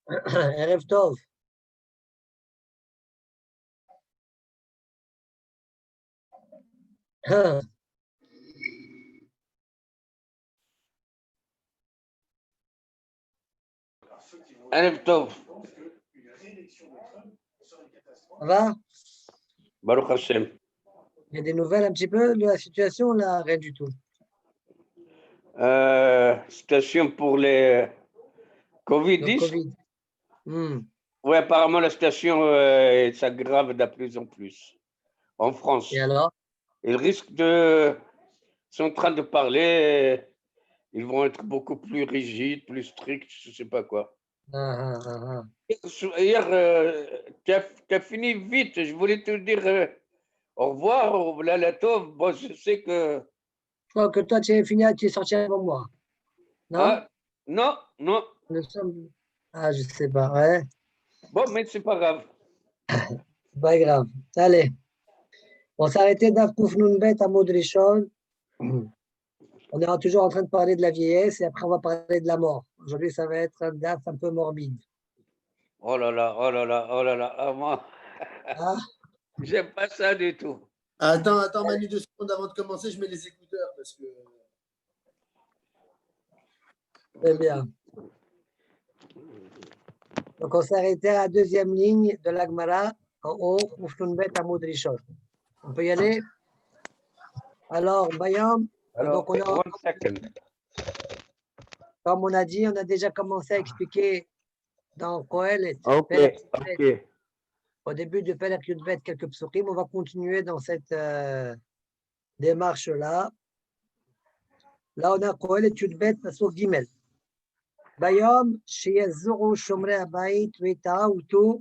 Erev Tov. Erev Tov. Ça va? Baruch Hashem. Il y a des nouvelles un petit peu de la situation là? Rien du tout. Situation pour les Le Covid-10. Covid. Oui, apparemment, la situation s'aggrave de plus en plus en France. Et alors? Ils risquent de. Ils sont en train de parler. Ils vont être beaucoup plus rigides, plus stricts, je ne sais pas quoi. Hier, tu as fini vite. Je voulais te dire au revoir, au Lalatov. Bon, je sais que. Je crois que toi, tu es fini, tu es sorti avant moi. Non? Ah, non, non. Nous sommes... Ah, je sais pas, ouais. Bon, mais c'est pas grave. C'est pas grave. Allez. On s'est arrêté d'Afkouf Nounbet à Modrichon. On est toujours en train de parler de la vieillesse et après on va parler de la mort. Aujourd'hui, ça va être un daf un peu morbide. Oh là là, oh là là, oh là là. Ah, moi, Ah, j'aime pas ça du tout. Attends, Manu, 2 secondes avant de commencer, je mets les écouteurs parce que. c'est bien. Donc, on s'est arrêté à la deuxième ligne de l'Agmara, en haut, Oufnounbet à Modrichon. On peut y aller? Alors, Bayam, Alors, donc on a, one second. comme on a dit, on a déjà commencé à expliquer dans Kohelet, Ok, Perek ok. Yudbet, au début de Perek Yudbet, quelques psukim. On va continuer dans cette démarche-là. Là, on a Kohelet Yudbet, Pasuk Gimel. Bayom, שיזורו שומרי הבית ויתעאותו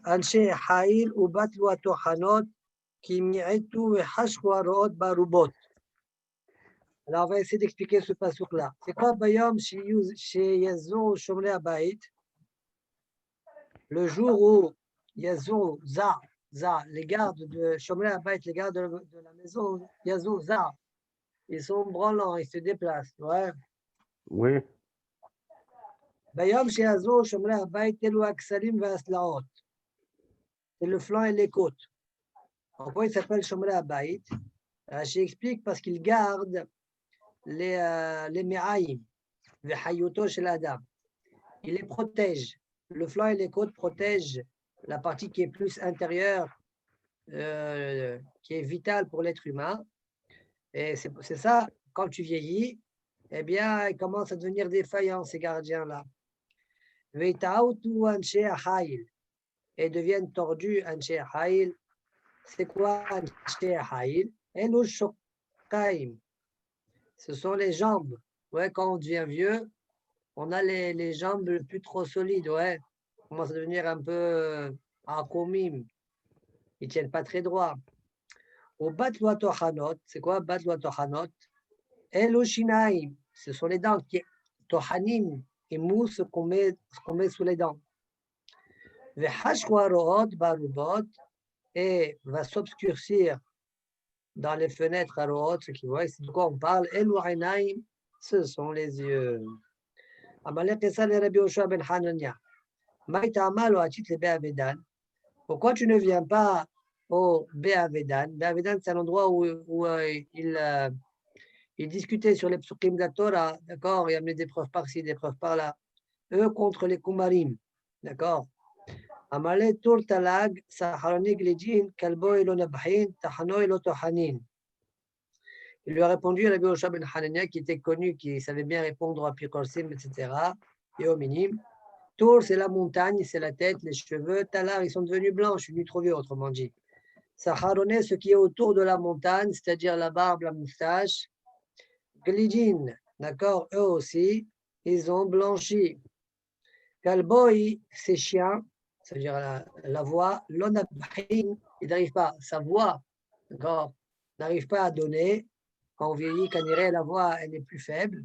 אנשי חיל ובטלו הטוחנות כי מיעטו וחשכו הרועות בארובות. Alors, on va essayer d'expliquer ce pasuk-là. C'est quoi Bayom שיזורו שומרי הבית? Le jour où Yazou, les gardes de Shomrei Abayit, les gardes de la maison, Yazou, ils sont branlants, ils se déplacent. Ouais. Oui. Bayom Yazou, Shomrei Abayit, Telu Aksalim Vaslaot. C'est le flanc et les côtes. Pourquoi il s'appelle Shomrei Abayit? J'explique parce qu'il garde les Me'aïm, les Hayuto chez l'Adam. Il les protège. Le flanc et les côtes protègent la partie qui est plus intérieure, qui est vitale pour l'être humain. Et c'est ça, quand tu vieillis, eh bien, ils commencent à devenir défaillants, ces gardiens-là. Et deviennent tordus, c'est quoi ce sont les jambes. Ouais, quand on devient vieux, on a les jambes plus trop solides, ouais. On commence à devenir un peu akomim. Ils ne tiennent pas très droit. Au batloa tochanot, c'est quoi batloa tochanot? Eloshinaim, ce sont les dents qui tochanim, et mousse qu'on met sous les dents. Vehashwa rohot barubot, et va s'obscurcir dans les fenêtres à rohot, ce qui voit, c'est de quoi on parle. Eloinaim, ce sont les yeux. Amalek et Sal Rabbi Yoshua ben Hanania. Maïtamal ou atit le Be'avedan. Pourquoi tu ne viens pas au Be'avedan? Be'avedan, c'est un endroit où il discutait sur les psukim de la Torah, d'accord? Il y amenait des preuves par-ci, des preuves par-là. Eux contre les Kumarim, d'accord? Amalé Tur Talag, Saharani Glidin, Kalbo Elo Nabhin, Tahano Elo Tohanin. Il lui a répondu à Rabbi Yoshua ben Hanania, qui était connu, qui savait bien répondre à Pikorsim, etc. Et au minime. Tour, c'est la montagne, c'est la tête, les cheveux. Talar, ils sont devenus blancs, je suis venu trop vieux, autrement dit. Saharoné, ce qui est autour de la montagne, c'est-à-dire la barbe, la moustache. Glidin, d'accord, eux aussi, ils ont blanchi. Kalboy, c'est chien, c'est-à-dire la voix. L'onabhin, il n'arrive pas, sa voix, d'accord, n'arrive pas à donner. Quand on vieillit, quand il la voix, elle est plus faible.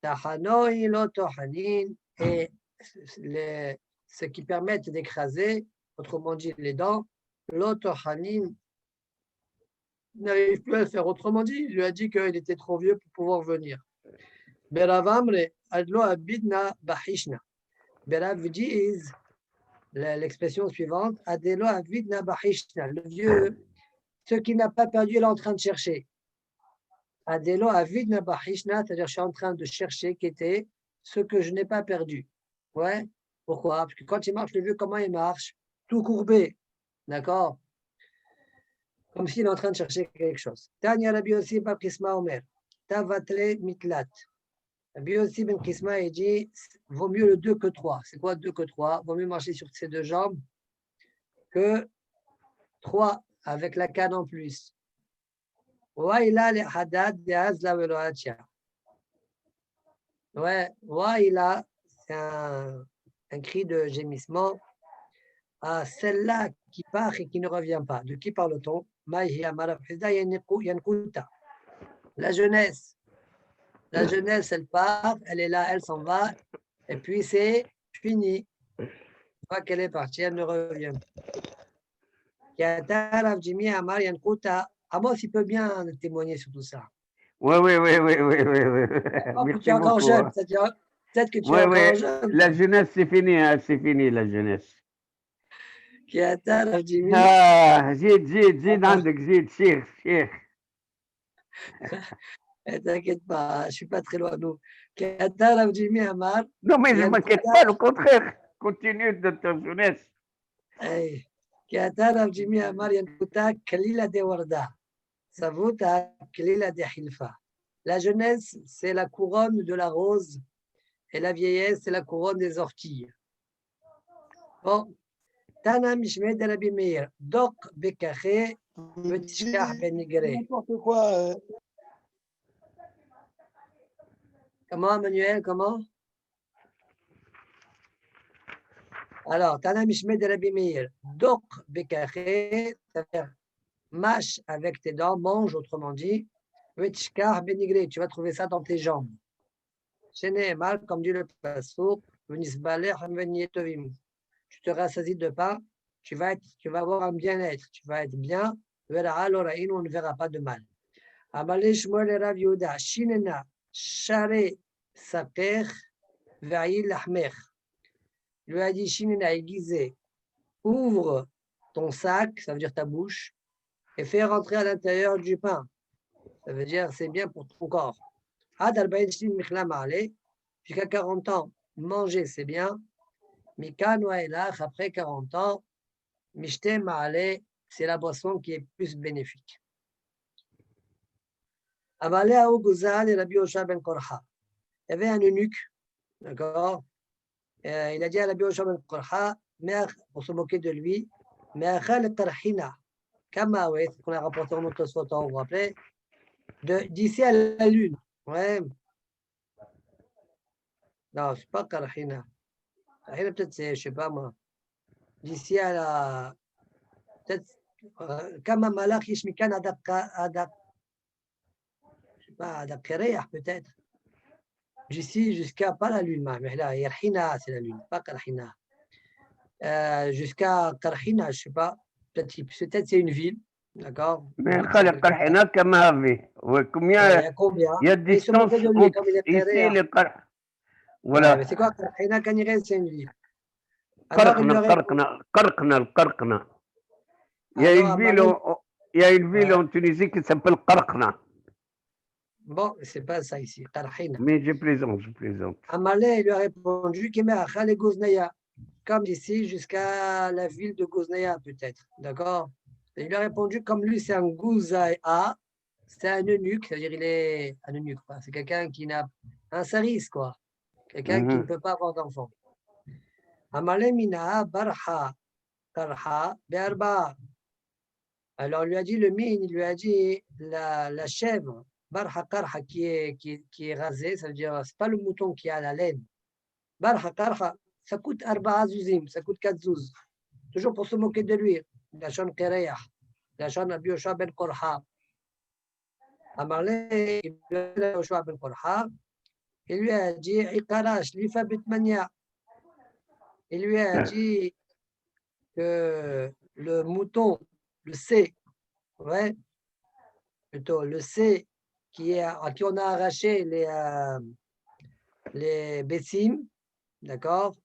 Tahanoi, lotohanin, et ce qui permet d'écraser, autrement dit les dents, l'autohanin n'arrive plus à le faire. Autrement dit, il lui a dit qu'il était trop vieux pour pouvoir venir. Beravamre adlo abidna bahishna. Berav disent l'expression suivante, Adelo avid nabahishna, le vieux, ce qui n'a pas perdu, il est en train de chercher. Adelo avid nabahishna, c'est-à-dire je suis en train de chercher qui était ce que je n'ai pas perdu. Ouais, pourquoi? Parce que quand il marche, le vieux, comment il marche? Tout courbé, d'accord? Comme s'il est en train de chercher quelque chose. Tanya Rabbi Yossi bar Kisma Omer, Tavatre mitlat. Rabbi Yossi ben Kisma, il dit, vaut mieux le 2 que 3. C'est quoi 2 que 3? Vaut mieux marcher sur ses deux jambes que 3 avec la canne en plus. Waïla le hadad de azla velo achia. Ouais, Waïla, c'est un cri de gémissement à celle-là qui part et qui ne revient pas. De qui parle-t-on? La jeunesse. La jeunesse, elle part, elle est là, elle s'en va, et puis c'est fini. Une fois qu'elle est partie, elle ne revient pas. Amos, il peut bien témoigner sur tout ça. Oui, oui, oui, oui, oui, oui, oui. Que tu Merci es encore beaucoup. jeune, Hein. peut-être que tu Oui, es oui. encore jeune. La jeunesse, c'est fini, hein, c'est fini, la jeunesse. زيد عندك زيد شيخ. T'inquiète pas, je ne suis pas très loin. Nous. Non, mais je ne m'inquiète pas, au contraire. Continue de ta jeunesse. La jeunesse, c'est la couronne de la rose et la vieillesse, c'est la couronne des orties. Bon. Tana Mishmed El Rabbi Meir, Dok Bekaché, Vetishkah Benigré. N'importe quoi. Comment, Manuel, comment? Alors, Tana Mishmed El Rabbi Meir, Dok Bekaché, c'est-à-dire mâche avec tes dents, mange, autrement dit, Vetishkah Benigré, tu vas trouver ça dans tes jambes. Chéné mal, comme dit le Passouk, Venisbaleh Hamvenietovim. Tu te rassasies de pain, tu vas avoir un bien-être, tu vas être bien, on ne verra pas de mal. Amalé Shmuel et Rav Yehuda, Shinena, Share Saper, Ve'il Lahmer. Il lui a dit, Shinena, aiguisé, ouvre ton sac, ça veut dire ta bouche, et fais rentrer à l'intérieur du pain. Ça veut dire c'est bien pour ton corps. Ad al-Baïn Shin Michla Ma'ale, jusqu'à 40 ans, manger c'est bien. Mika Noailach, après 40 ans, Mishte Ma'ale, c'est la boisson qui est plus bénéfique. Avalé Aouguzal et Rabbi Osha ben Korha. Il y avait un eunuque, d'accord? Il a dit à Rabbi Osha ben Korha, pour se moquer de lui, Me'achal Tarhina, Kamaouet, qu'on a rapporté en notre sautant, vous vous rappelez, d'ici à la lune. Ouais. Non, c'est pas Karhina. Karhina, peut-être c'est, je sais pas moi, d'ici à la. Peut-être. Kama Malach Yishmikan Adak. Je sais pas, Adak Kereach, peut-être. D'ici jusqu'à, pas la lune, mais là, Yarhina, c'est la lune, pas Karhina. Jusqu'à Karhina, je sais pas. Peut-être c'est une ville, d'accord? Mais Karhina, comme Il y a combien? Il y a Mais il se moquait distance de lui, entre comme il est ici les Ouais, mais voilà. c'est quoi Karhina, Kanirel, c'est une ville. Alors il lui aurait. Qarqna. Alors, Il y a une ville en Tunisie qui s'appelle Qarqna. Bon, c'est pas ça ici, Qarhina. Mais je plaisante. Amalé lui a répondu comme d'ici jusqu'à la ville de Gouznaya, peut-être. D'accord? Il lui a répondu comme lui, c'est un Gouzaya, c'est un eunuque, c'est-à-dire il est un eunuque. C'est quelqu'un qui n'a un saris, quoi. Quelqu'un qui ne peut pas avoir d'enfant. Amalé mina barha karha berba. Alors, il lui a dit, le mine, il lui a dit, la chèvre, barha karha, qui est rasée, ça veut dire, c'est pas le mouton qui a la laine. Barha karha, ça coûte arba'a zouzim, ça coûte 4 zouz. Toujours pour se moquer de lui. La chon kereya, la chon Rabbi Yoshua ben Korha. Amarle, il lui a dit Rabbi Yoshua ben Korha, il lui a dit, Ikarash, lifa bitmania. Il lui a dit que le mouton, le C, ouais, plutôt le C, à qui on a arraché les bessim, d'accord?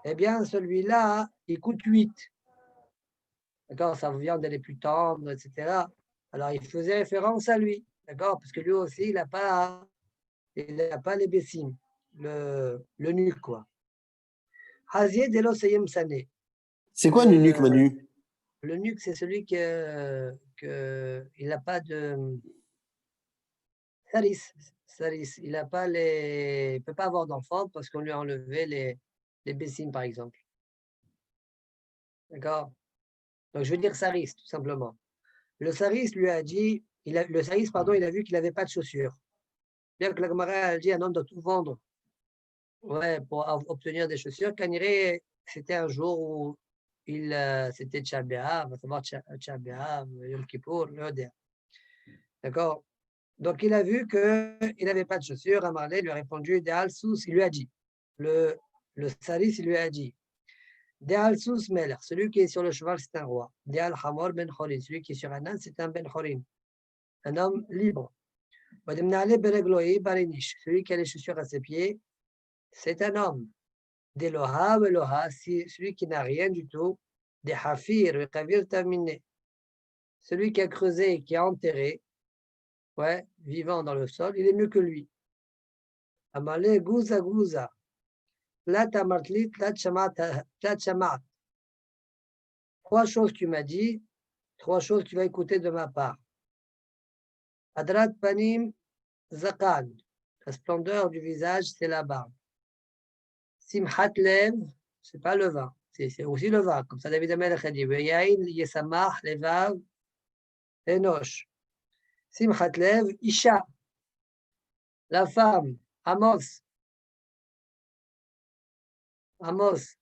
eh bien, celui-là, il coûte 8. D'accord, sa viande, elle est plus tendre, etc. Alors, il faisait référence à lui, d'accord, parce que lui aussi, il n'a pas les bessim, le nuque, quoi. Hazier delo seyem sané. C'est quoi Nunuc, Manu? Le nuque, c'est celui il n'a pas de saris. Il n'a pas il peut pas avoir d'enfant parce qu'on lui a enlevé les bessim, par exemple. D'accord? Donc, je veux dire saris, tout simplement. Le saris lui a dit, le saris, pardon, il a vu qu'il n'avait pas de chaussures. Bien que la Gemara a dit un homme doit tout vendre, ouais, pour obtenir des chaussures. Kaniré, c'était un jour où c'était Tcha B'Av, va savoir Tcha B'Av, Yom Kippour, l'Odeh. D'accord? Donc, il a vu qu'il n'avait pas de chaussures. Amarlé lui a répondu, Deal Sous, il lui a dit, le saris, il lui a dit, Deal Sous Meler, celui qui est sur le cheval, c'est un roi. Deal Hamor Ben Chorin, celui qui est sur un âne, c'est un Ben Chorin, un homme libre. Celui qui a les chaussures à ses pieds, c'est un homme. D'Eloha ou Eloha, celui qui n'a rien du tout. Des Hafir, le Kavir terminé. Celui qui a creusé et qui a enterré, ouais, vivant dans le sol, il est mieux que lui. Amale Gouza Gouza. Lat Amartlit, Lat Shamat. 3 choses tu m'as dit, 3 choses tu vas écouter de ma part. Adrat Panim Zakan. La splendeur du visage, c'est la barbe. Simchat Lev, c'est pas le vin, c'est aussi le vin, comme ça David Amelech a dit. Veyain Yesamach Levav Enosh. Simchat Lev, Isha, la femme, Amos. Amos,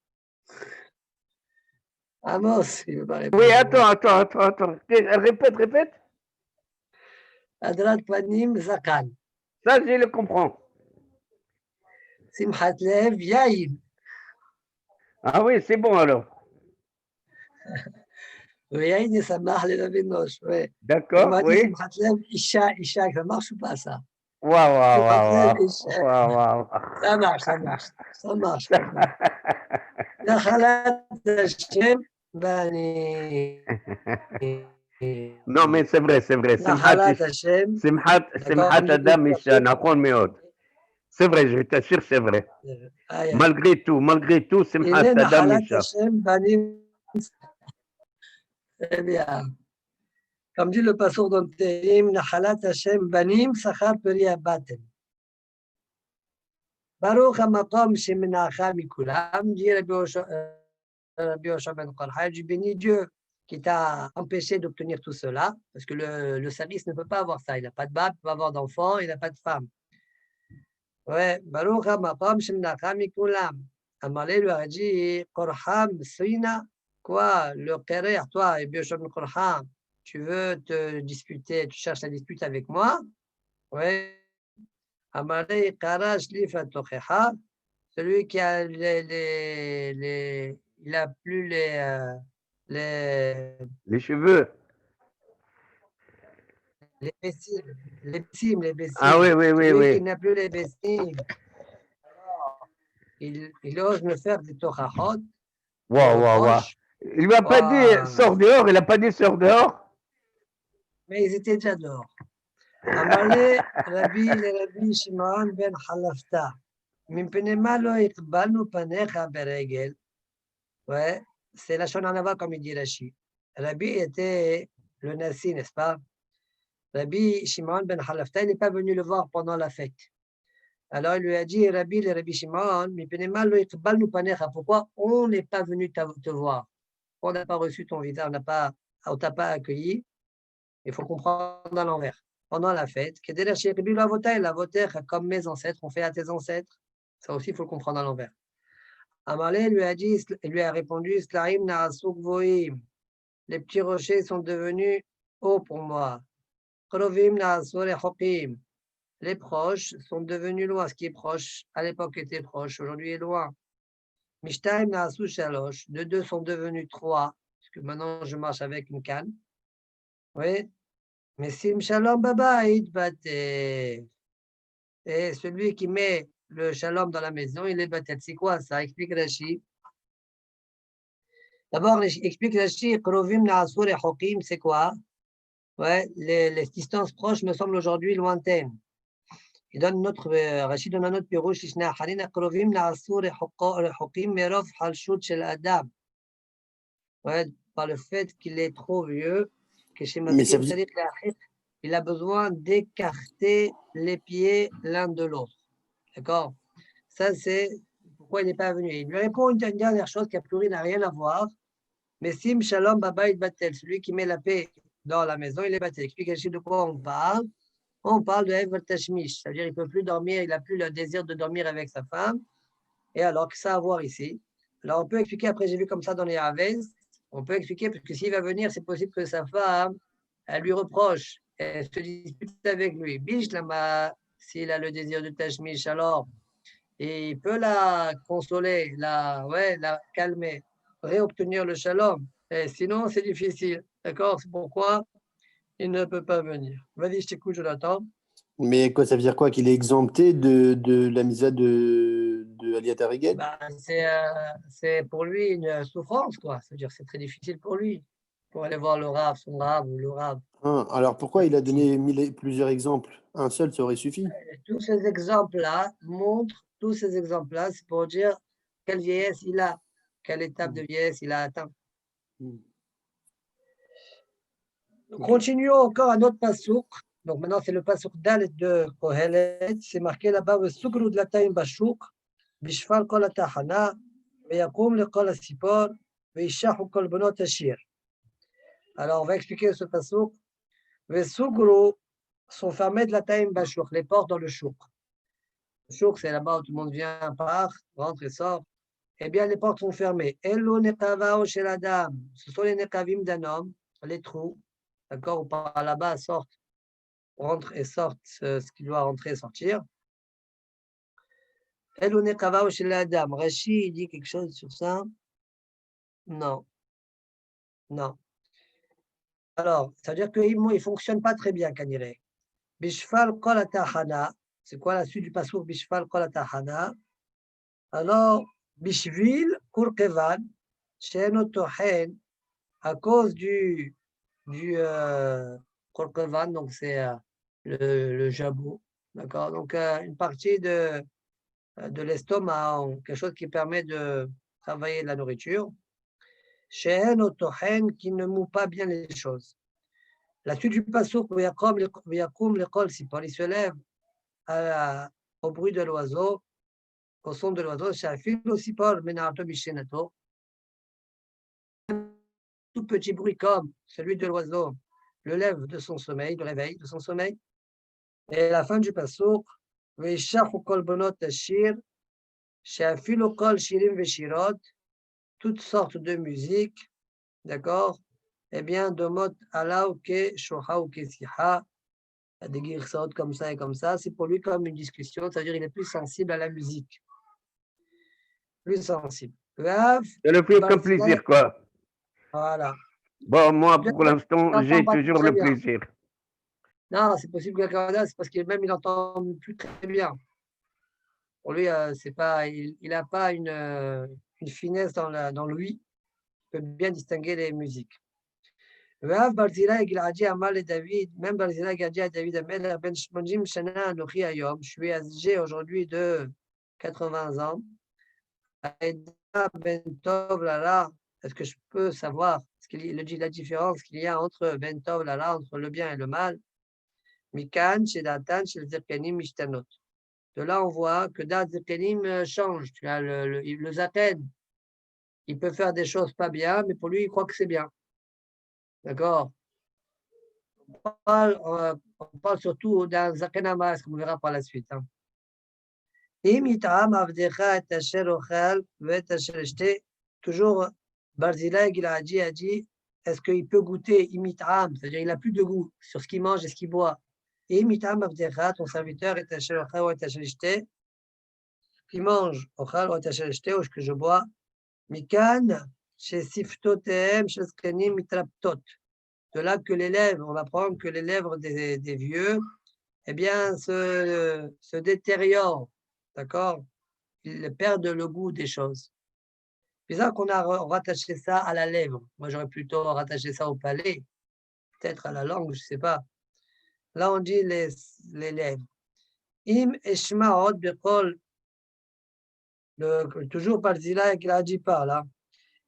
il veut pas répondre. Oui, attends. Répète. Adrat Panim Zakan. Ça, je le comprends. Simchat Lev, Yain. Ah oui, c'est bon alors. Veyain Yesamach Levav Enosh. Ouais. D'accord, On m'a dit oui. Simchat Lev, Isha, ça marche ou pas ça? Waouh. Ça marche. Nachalat Hashem, Non, mais c'est vrai. Nachalat Hashem, Simchat Adam Isha, נכון מאוד. C'est vrai, je t'assure, c'est vrai. Malgré tout, Simchat הנה Adam נחלת Isha. השם בנים. Très bien. Comme dit le pasteur dans Tehillim, נחלת השם בנים שכר פרי הבטן. ברוך המקום שמנחה מכולם, dit Rabbi Yoshua ben Korcha, du béni Dieu qui t'a empêché d'obtenir tout cela, parce que le service ne peut pas avoir ça, il n'a pas de barbe, il ne peut pas avoir d'enfant, il n'a pas de femme. Ouais, Baruch HaMaqam Shemnacha Mikulam. Amalé lui a dit, Korham Sina, quoi, le Kérer, toi, et Biosham Korham, tu veux te disputer, tu cherches la dispute avec moi? Ouais. Amalé Karash Lifatochecha, celui qui a il a plus les cheveux. Les bessimes. Ah oui. Celui qui n'a plus les bessimes, il ose me faire des torahot. Waouh. Il ne m'a pas dit sors dehors, il n'a pas dit sors dehors. Mais ils étaient déjà dehors. Amalé Rabbi Shimon ben Halafta. Mimpenema lo iqbalnu panecha beregel. Ouais, c'est la Shonanava comme il dit Rashi. Rabbi était le Nassi, n'est-ce pas? Rabbi Shimon ben Halafta n'est pas venu le voir pendant la fête. Alors il lui a dit, Rabbi Shimon, pourquoi on n'est pas venu te voir? On n'a pas reçu ton visage, on t'a pas accueilli. Il faut comprendre à l'envers. Pendant la fête, comme mes ancêtres ont fait à tes ancêtres. Ça aussi, il faut le comprendre à l'envers. Amalé lui a dit, il lui a répondu, les petits rochers sont devenus hauts pour moi. Les proches sont devenus loin. Ce qui est proche, à l'époque était proche, aujourd'hui est loin. Mishtaim na'asu shalosh. De 2 sont devenus 3, parce que maintenant je marche avec une canne. Oui. Mais sim shalom babayit batel. Et celui qui met le shalom dans la maison, il est batel. C'est quoi ça? Explique Rashi. D'abord, explique Rashi, Krovim Naasur et Hokim, c'est quoi? Ouais, les distances proches me semblent aujourd'hui lointaines. Il donne notre, Rashi donne un autre pirouche, Ishna Harina, Krovim Naasur et Hokim, Merov Halshut Shel Adam. Ouais, par le fait qu'il est trop vieux, que chez Mais ça Maskim, veut... c'est-à-dire qu'il a besoin d'écarter les pieds l'un de l'autre. D'accord? Ça, c'est pourquoi il n'est pas venu. Il lui répond une dernière chose qui a priori n'a rien à voir. Mais Sim Shalom Baba Batel, celui qui met la paix dans la maison, il est battel. Explique de quoi on parle. On parle de Ever Tashmish, c'est-à-dire qu'il ne peut plus dormir, il n'a plus le désir de dormir avec sa femme. Et alors, que ça a à voir ici? Alors, on peut expliquer, après, j'ai vu comme ça dans les Havès, on peut expliquer, parce que s'il va venir, c'est possible que sa femme, elle lui reproche, elle se dispute avec lui. Bishlama, s'il a le désir de Tashmish, alors, et il peut la consoler, la calmer, réobtenir le shalom. Et sinon, c'est difficile. D'accord? C'est pourquoi il ne peut pas venir. Vas-y, je t'écoute, Jonathan. Mais quoi, ça veut dire quoi? Qu'il est exempté de la misa de Aliat Regel? Ben, c'est pour lui une souffrance, quoi. C'est-à-dire c'est très difficile pour lui, pour aller voir le Rav, son Rav ou le Rav. Hein, alors pourquoi il a donné plusieurs exemples? Un seul, ça aurait suffi. Tous ces exemples-là montrent, tous ces exemples-là, c'est pour dire quelle vieillesse il a, quelle étape de vieillesse il a atteint. Continuons encore un autre pasouk. Donc maintenant, c'est le pasouk Dalet de Kohelet. C'est marqué là-bas, le Sugru de la Taïm Bashouk, Bishfal Kol Atahana, Veyakum le Kol Asipor, Veishahu Kol Bonot Ashir. Alors, on va expliquer ce pasouk. Les Sugru sont fermés de la Taïm Bashouk, les portes dans le chouk. Le chouk, c'est là-bas où tout le monde vient, part, rentre et sort. Eh bien, les portes sont fermées. Elo Nekavao chez la dame. Ce sont les Nekavim d'un homme, les trous. D'accord, ou par là-bas sortent, rentrent et sortent ce qui doit rentrer et sortir. Eloune Kavao chez la dame. Rashi, il dit quelque chose sur ça? Non. Non. Alors, ça veut dire qu'il ne fonctionne pas très bien, Kanire. Bishfal Kol Atahana. C'est quoi la suite du passouk Bishfal Kol Atahana? Alors, Bishvil Kurkevan, Sheno Tohen, à cause du Kurkevan, donc c'est le jabot, d'accord? Donc, une partie de l'estomac, quelque chose qui permet de travailler la nourriture. Shehen otohen, qui ne moue pas bien les choses. La suite du passouk, Yakum l'école, si il se lève au bruit de l'oiseau, au son de l'oiseau, Shafil aussi Paul, Menato Bishenato. Tout petit bruit comme celui de l'oiseau le lève de son sommeil, le réveil de son sommeil. Et la fin du passouk, Veishachu kol bonot ashir, Shafil kol shirim veshirot, toutes sortes de musique, d'accord? Eh bien, Domot Alaou ke Shoha ou ke Siha, des guirsautes comme ça et comme ça, c'est pour lui comme une discussion, c'est-à-dire il est plus sensible à la musique. Plus sensible. C'est le plus comme plaisir, quoi. Voilà. Bon, moi, pour l'instant, j'ai Pas toujours très le bien. plaisir. Non, c'est possible que Canada, c'est parce qu'il même il entend plus très bien. Pour lui, c'est pas, il n'a pas une finesse dans lui. Il peut bien distinguer les musiques. ואף ברזילי גלעדי אמר לדוד, même Barzilai a dit à David Amel, Ben Shmonjim Shana Anochi Ayom, je suis âgé aujourd'hui de 80 ans. Ben Tov Lala, est-ce que je peux savoir ce qu'il dit, la différence qu'il y a entre Ben Tov Lala, entre le bien et le mal? Mikan, chez Datan, chez Zirkenim, Mishtanot. De là, on voit que Dat Zirkenim change. Tu as le Zaten, il peut faire des choses pas bien, mais pour lui, il croit que c'est bien. D'accord? On parle surtout d'un Zakanamas, comme on verra par la suite. Toujours, Barzilai Giladi a dit, est-ce qu'il peut goûter imitam, c'est-à-dire il n'a plus de goût sur ce qu'il mange et ce qu'il boit. Imitam Avdecha, ton serviteur, est Asherocha ou Tashelishte, qui mange Ochal ou Tashelishte, ou ce que je bois. Mikan, chez Siftotem, chez Skanim, Mitraptot. De là que les lèvres, on apprend que les lèvres des vieux, eh bien, se détériorent, d'accord? Ils perdent le goût des choses. bizarre qu'on a rattaché ça à la lèvre. Moi, j'aurais plutôt rattaché ça au palais, peut-être à la langue, je ne sais pas. Là, on dit les lèvres. Im eshmaot bekol, toujours par Zila qui a dit par là.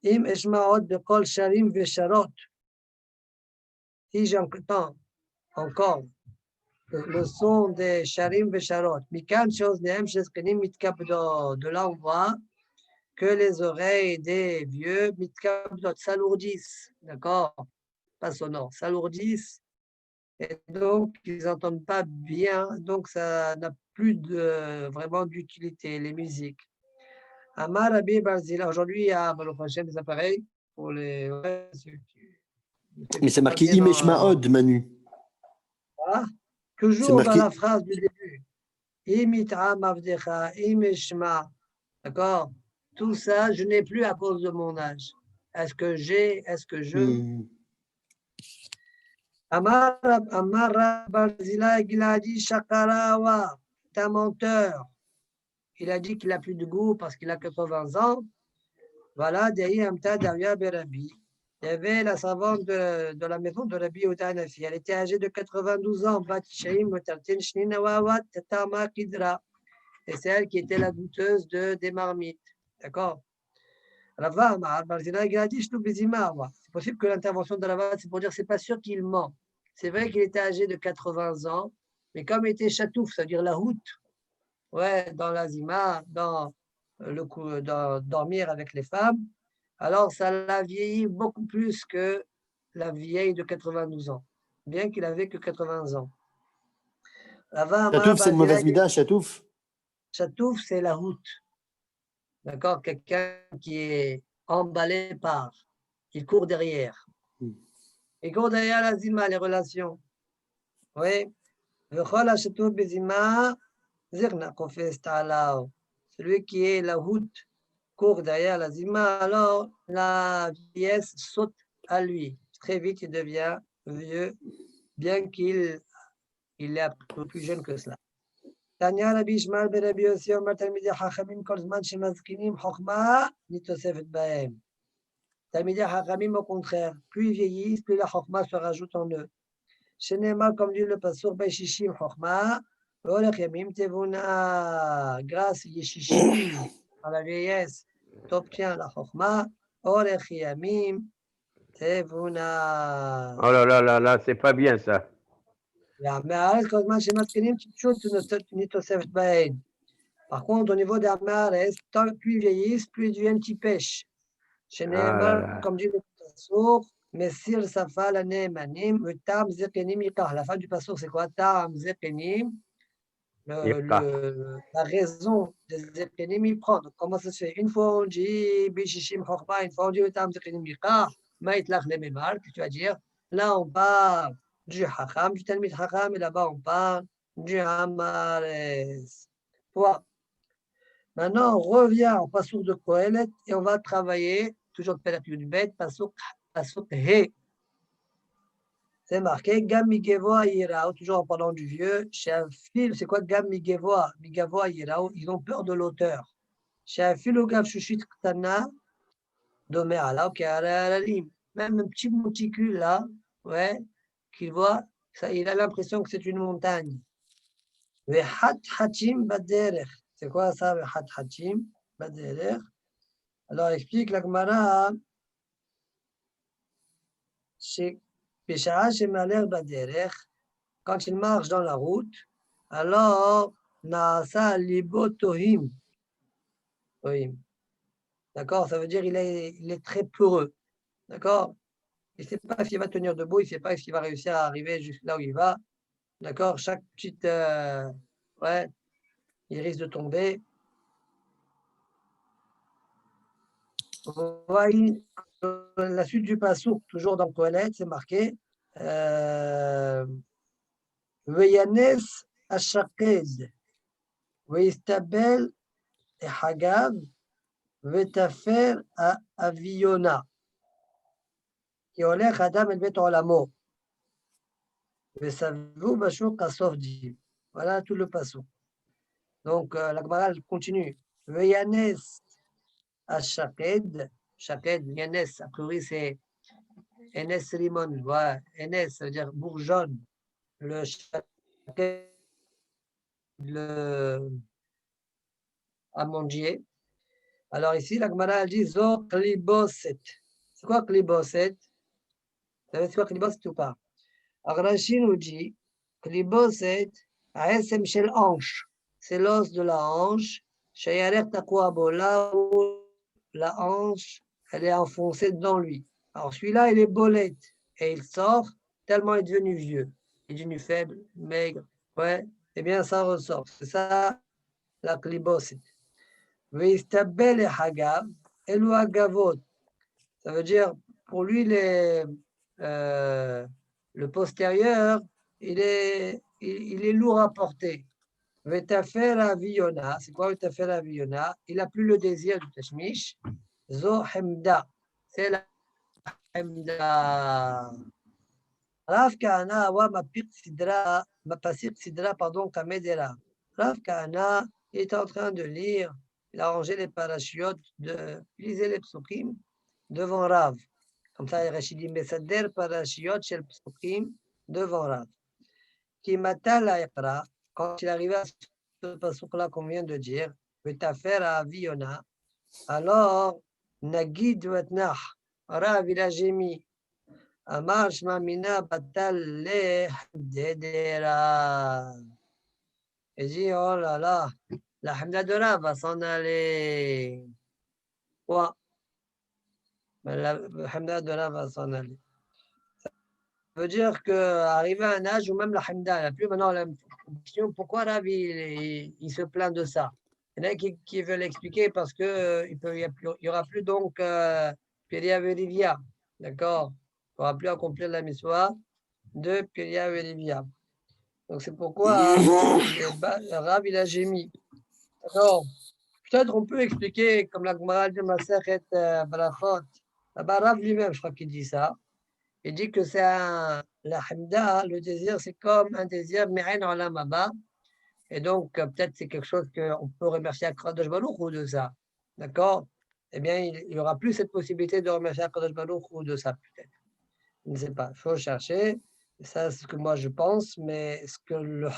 Im eshmaot bekol sharim vesharot. Si j'entends encore le son des sharim vesharot, mikan chose nehem sheskenim mitkabdo. De là, on voit que les oreilles des vieux mitkabdot s'alourdissent, d'accord? Pas sonore, s'alourdissent. Et donc, ils n'entendent pas bien, donc ça n'a plus vraiment d'utilité, les musiques. Amar Rabbi Barzila, aujourd'hui, il y a Baruch Hashem, des appareils pour les. Ouais, Mais c'est marqué Imeshmaod, Manu. Voilà. Toujours dans la phrase du début. Imitra Mavdecha, Imeshma. D'accord? Tout ça, je n'ai plus à cause de mon âge. Est-ce que j'ai, est-ce que je. Amar Barzila, il a dit Shakarawa, t'es un menteur. Il a dit qu'il n'a plus de goût parce qu'il a 80 ans. Voilà, Dehi Amta Daria Berabi. Il y avait la savante de la maison de Rabbi Utanafi. Elle était âgée de 92 ans. Et c'est elle qui était la goûteuse des marmites. D'accord? C'est possible que l'intervention de Rava, c'est pour dire c'est pas sûr qu'il ment. C'est vrai qu'il était âgé de 80 ans, mais comme il était chatouf, c'est-à-dire la route, ouais, dans l'azima, dans le coup, dans dormir avec les femmes, alors ça l'a vieilli beaucoup plus que la vieille de 92 ans, bien qu'il avait que 80 ans. Chatouf, c'est une mauvaise mida, Chatouf. Chatouf, c'est la route. D'accord? Quelqu'un qui est emballé par, il court derrière. Il court derrière la zima, les relations. Oui. Celui qui est la route court derrière la zima, alors la vieillesse saute à lui. Très vite, il devient vieux, bien qu'il est un peu plus jeune que cela. Tanya Rabbi Ishmael ben Rabbi Yossi Omer Talmidei Chachamim kol zman shemazkinim chokhma nitosefet bahem. Talmidei Chachamim, au contraire, plus ils vieillissent, plus la chokhma se rajoute en eux. Shenemar, comme dit le pasuk, Beshishim chokhma, ve'olech yamim tevuna. Grâce yeshishim, à la vieillesse, t'obtiens la chokhma, olech yamim tevuna. Oh là là là là, c'est pas bien ça. Par contre, au niveau des Amares, tant plus ils vieillissent, plus ils deviennent petits pêches. Chez Nehemar, comme dit le Passour, Messir Safa la Nehemanim, Tam Zekenim Yikah. La fin du Passour, c'est quoi? Tam Zekenim. La raison des Zekenim, il prend. Donc, comment ça se fait? Une fois on dit Bishishim Chokma, une fois on dit Tam Zekenim Yikah, Maïtlach Lememar, que tu vas dire? Là, on parle du Hacham, du Talmid Hacham, et là-bas, on parle du Hamares. Voilà. Maintenant, on revient au Passouk de Kohelet et on va travailler, toujours de Pélapiou du Bête, Passouk He. C'est marqué, Gam Migevoa Yirao, toujours en parlant du vieux. Chez un fil, c'est quoi Gam Migevoa? Migevoa Yirao, ils ont peur de l'auteur. Chez un fil, Gav Shushit Ktana, Domer Allah, même un petit monticule là, ouais, qu'il voit, ça, il a l'impression que c'est une montagne. Vehat Hachim Baderech. C'est quoi ça, Vehat Hachim Baderech? Alors, explique la Gemara. Quand il marche dans la route, alors, Naasa Libotohim. D'accord, ça veut dire il est très peureux. D'accord? Il ne sait pas s'il va tenir debout, il ne sait pas s'il va réussir à arriver jusque là où il va. D'accord? Chaque petite. Ouais, il risque de tomber. Voyez la suite du passouk, toujours dans Kohelet, c'est marqué Veyanes Ashaked, Veistabel et Hagav, Vetafer Aviona, qui olech Adam el Bet Olamo, Vesavu Bashuk Asofdi. Voilà tout le passouk. Donc la Gemara continue. Veyanes Ashaked, Shaked, Yanes, a priori c'est Enes Rimon, voilà, Enes, ça veut dire bourgeonne, le Shaked, le amandier. Alors ici, la Gemara elle dit Zo kliboset. C'est quoi kliboset? Vous savez c'est quoi kliboset ou pas? Alors Rashi nous dit kliboset, ASM shel hanche, c'est l'os de la hanche, Shayarer takwabo, là où la hanche, elle est enfoncée dans lui. Alors celui-là, il est bolette et il sort tellement il est devenu vieux, il est devenu faible, maigre, ouais, eh bien ça ressort. C'est ça la kliboset. Veistabel et hagav, elu hagavot. Ça veut dire, pour lui, le postérieur, il est lourd à porter. Vetafer aviona, c'est quoi vetafer aviona? Il n'a plus le désir du tashmish. Zo hemda, c'est la hemda. Rav Kahana wa mapasik sidra, pardon, kamedera. Rav Kahana est en train de lire, il a rangé les parachutes, il lisait les psukim devant Rav. Comme ça, Rachidi Mesader parachutes shel psukim devant Rav. Qui matal la Iqra, quand il arrive à ce pasuk-là qu'on vient de dire, Vetafer à Aviona, alors Nagid Vatnach, Rav il a gémi. Amar Shma Mina Batal Le Dedera. Et dit, oh là là, la Hamda de Rav va s'en aller. Quoi? La Hamda de Rav va s'en aller. Ça veut dire qu'arrivé à un âge où même la Hamda, il n'a plus maintenant la question, pourquoi Rav il se plaint de ça? Il y en a qui veulent l'expliquer parce qu'il n'y aura plus donc Piria Verivia. D'accord? Il n'y aura plus à accomplir la mitzvah de Piria Verivia. Donc c'est pourquoi Rav il a gémi. Alors, peut-être on peut expliquer, comme la Gemara de Masechet Brachot, là-bas Rav lui-même, je crois qu'il dit ça. Il dit que c'est la Hamda, le désir, c'est comme un désir Me'en Olam Haba. Et donc, peut-être c'est quelque chose qu'on peut remercier à Kadosh Baruch Hu de ça. D'accord? Eh bien, il n'y aura plus cette possibilité de remercier à Kadosh Baruch Hu de ça, peut-être. Je ne sais pas, il faut chercher. Ça, c'est ce que moi je pense, mais ce que le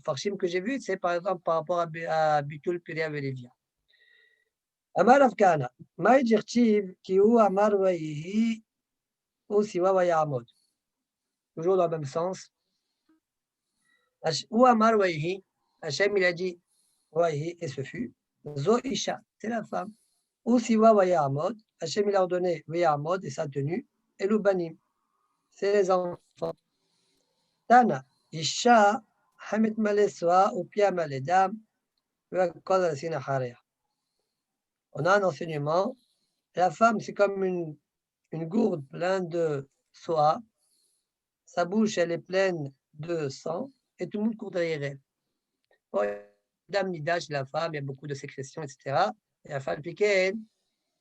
farshim que j'ai vu, c'est par exemple par rapport à Bitul Piria Velivia. Amar Afkana, Maï Dirtiv, qui ou Amar Wayihi, ou Siwa Wayamod. Toujours dans le même sens. Ou Amar Wayihi, Hachem il a dit Wayihi, et ce fut. Zo Isha, c'est la femme. Ou Siwa Wayamod, Hachem il a ordonné Wayamod et sa tenue, et l'Ubanim, c'est les enfants. Tana, Isha, Hamid Maleswa, ou Pia Maledam, on a un enseignement. La femme, c'est comme une gourde pleine de soie. Sa bouche, elle est pleine de sang et tout le monde court derrière elle. Bon, Dame Nida, chez la femme, il y a beaucoup de sécrétions, etc. Et la femme piquée,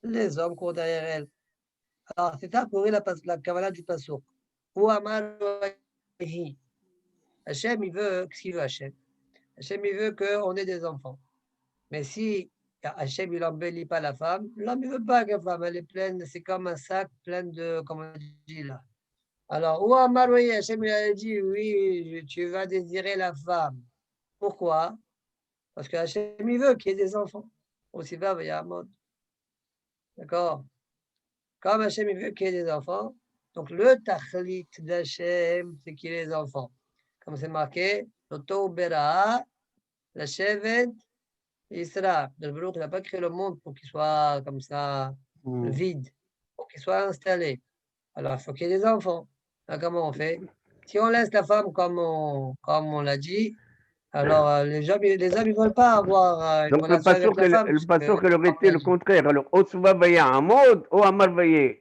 les hommes courent derrière elle. Alors, c'est ça pour la kavala du Passouk. Ou Amar Hachem, il veut, qu'est-ce qu'il veut Hachem? Hachem, il veut qu'on ait des enfants. Mais si Hachem, il n'embellit pas la femme, l'homme, il ne veut pas que la femme, elle est pleine, c'est comme un sac plein de, comme on dit là. Alors, ou Amar, oui, Hachem, il a dit, oui, tu vas désirer la femme. Pourquoi? Parce que Hachem, il veut qu'il y ait des enfants. Aussi va, il y a un mode. D'accord? Comme Hachem, il veut qu'il y ait des enfants, donc le tachlit d'Hachem, c'est qu'il y ait des enfants. Comme c'est marqué, Toto Bera, la Shevet, Isra. Le Baruch n'a pas créé le monde pour qu'il soit comme ça, vide, pour qu'il soit installé. Alors, il faut qu'il y ait des enfants. Alors, comment on fait? Si on laisse la femme comme on l'a dit, alors les hommes, ils ne veulent pas avoir une Donc le relation avec la femme. le pasteur, elle aurait été le contraire. Alors, Osuba Vaya Amod, ou Amar Vaye.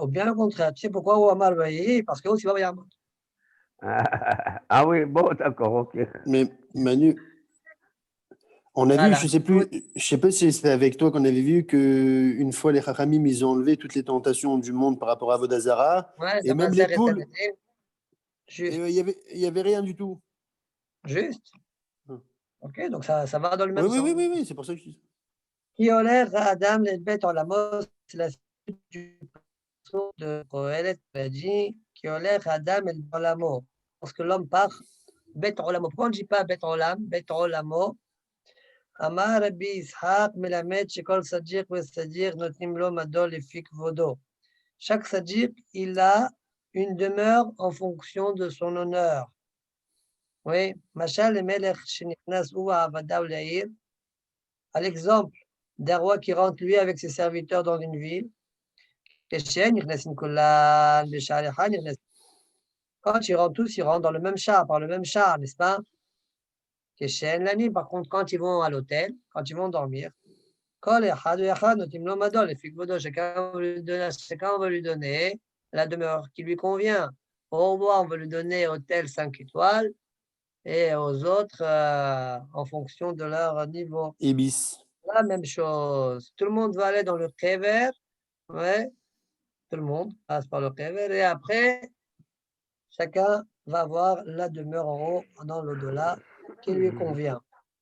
Ou bien le contraire. Tu sais pourquoi ou Amar Vaye? Parce que aussi va y avoir. Ah oui, bon, d'accord, ok. Mais Manu, on a Voilà. vu, je sais pas si c'était avec toi qu'on avait vu que une fois les Chachamim, ils ont enlevé toutes les tentations du monde par rapport à Vodazara, Ouais, et même les poules, juste. il y avait rien du tout. Juste. Ok, donc ça va dans le même Oui, sens. oui, c'est pour ça que je dis. Qui olère Adam les bêtes en la mort, c'est la suite du passage de Kohelet qui a dit qui olère Adam et dans la mort. Lorsque l'homme part, bête en la mort. Pourquoi on ne dit pas bête en l'âme, bête en la mort? Amar Rabbi Ishaq melamed shekol sadiq ve sadiq notnim lo madol efik vodo. Chaque sadiq, il a une demeure en fonction de son honneur. Oui, Machal et Melech shenichnas uva avada u'leir. À l'exemple d'un roi qui rentre lui avec ses serviteurs dans une ville. Quand ils rentrent tous, ils rentrent dans le même char, par le même char, n'est-ce pas? Par contre, quand ils vont à l'hôtel, quand ils vont dormir, chacun va lui donner la demeure qui lui convient. Au roi, on va lui donner hôtel 5 étoiles et aux autres en fonction de leur niveau. Ibis. La même chose. Tout le monde va aller dans le kever, ouais. Tout le monde passe par le kever et après, chacun va avoir la demeure en haut, dans l'au-delà, qui lui convient.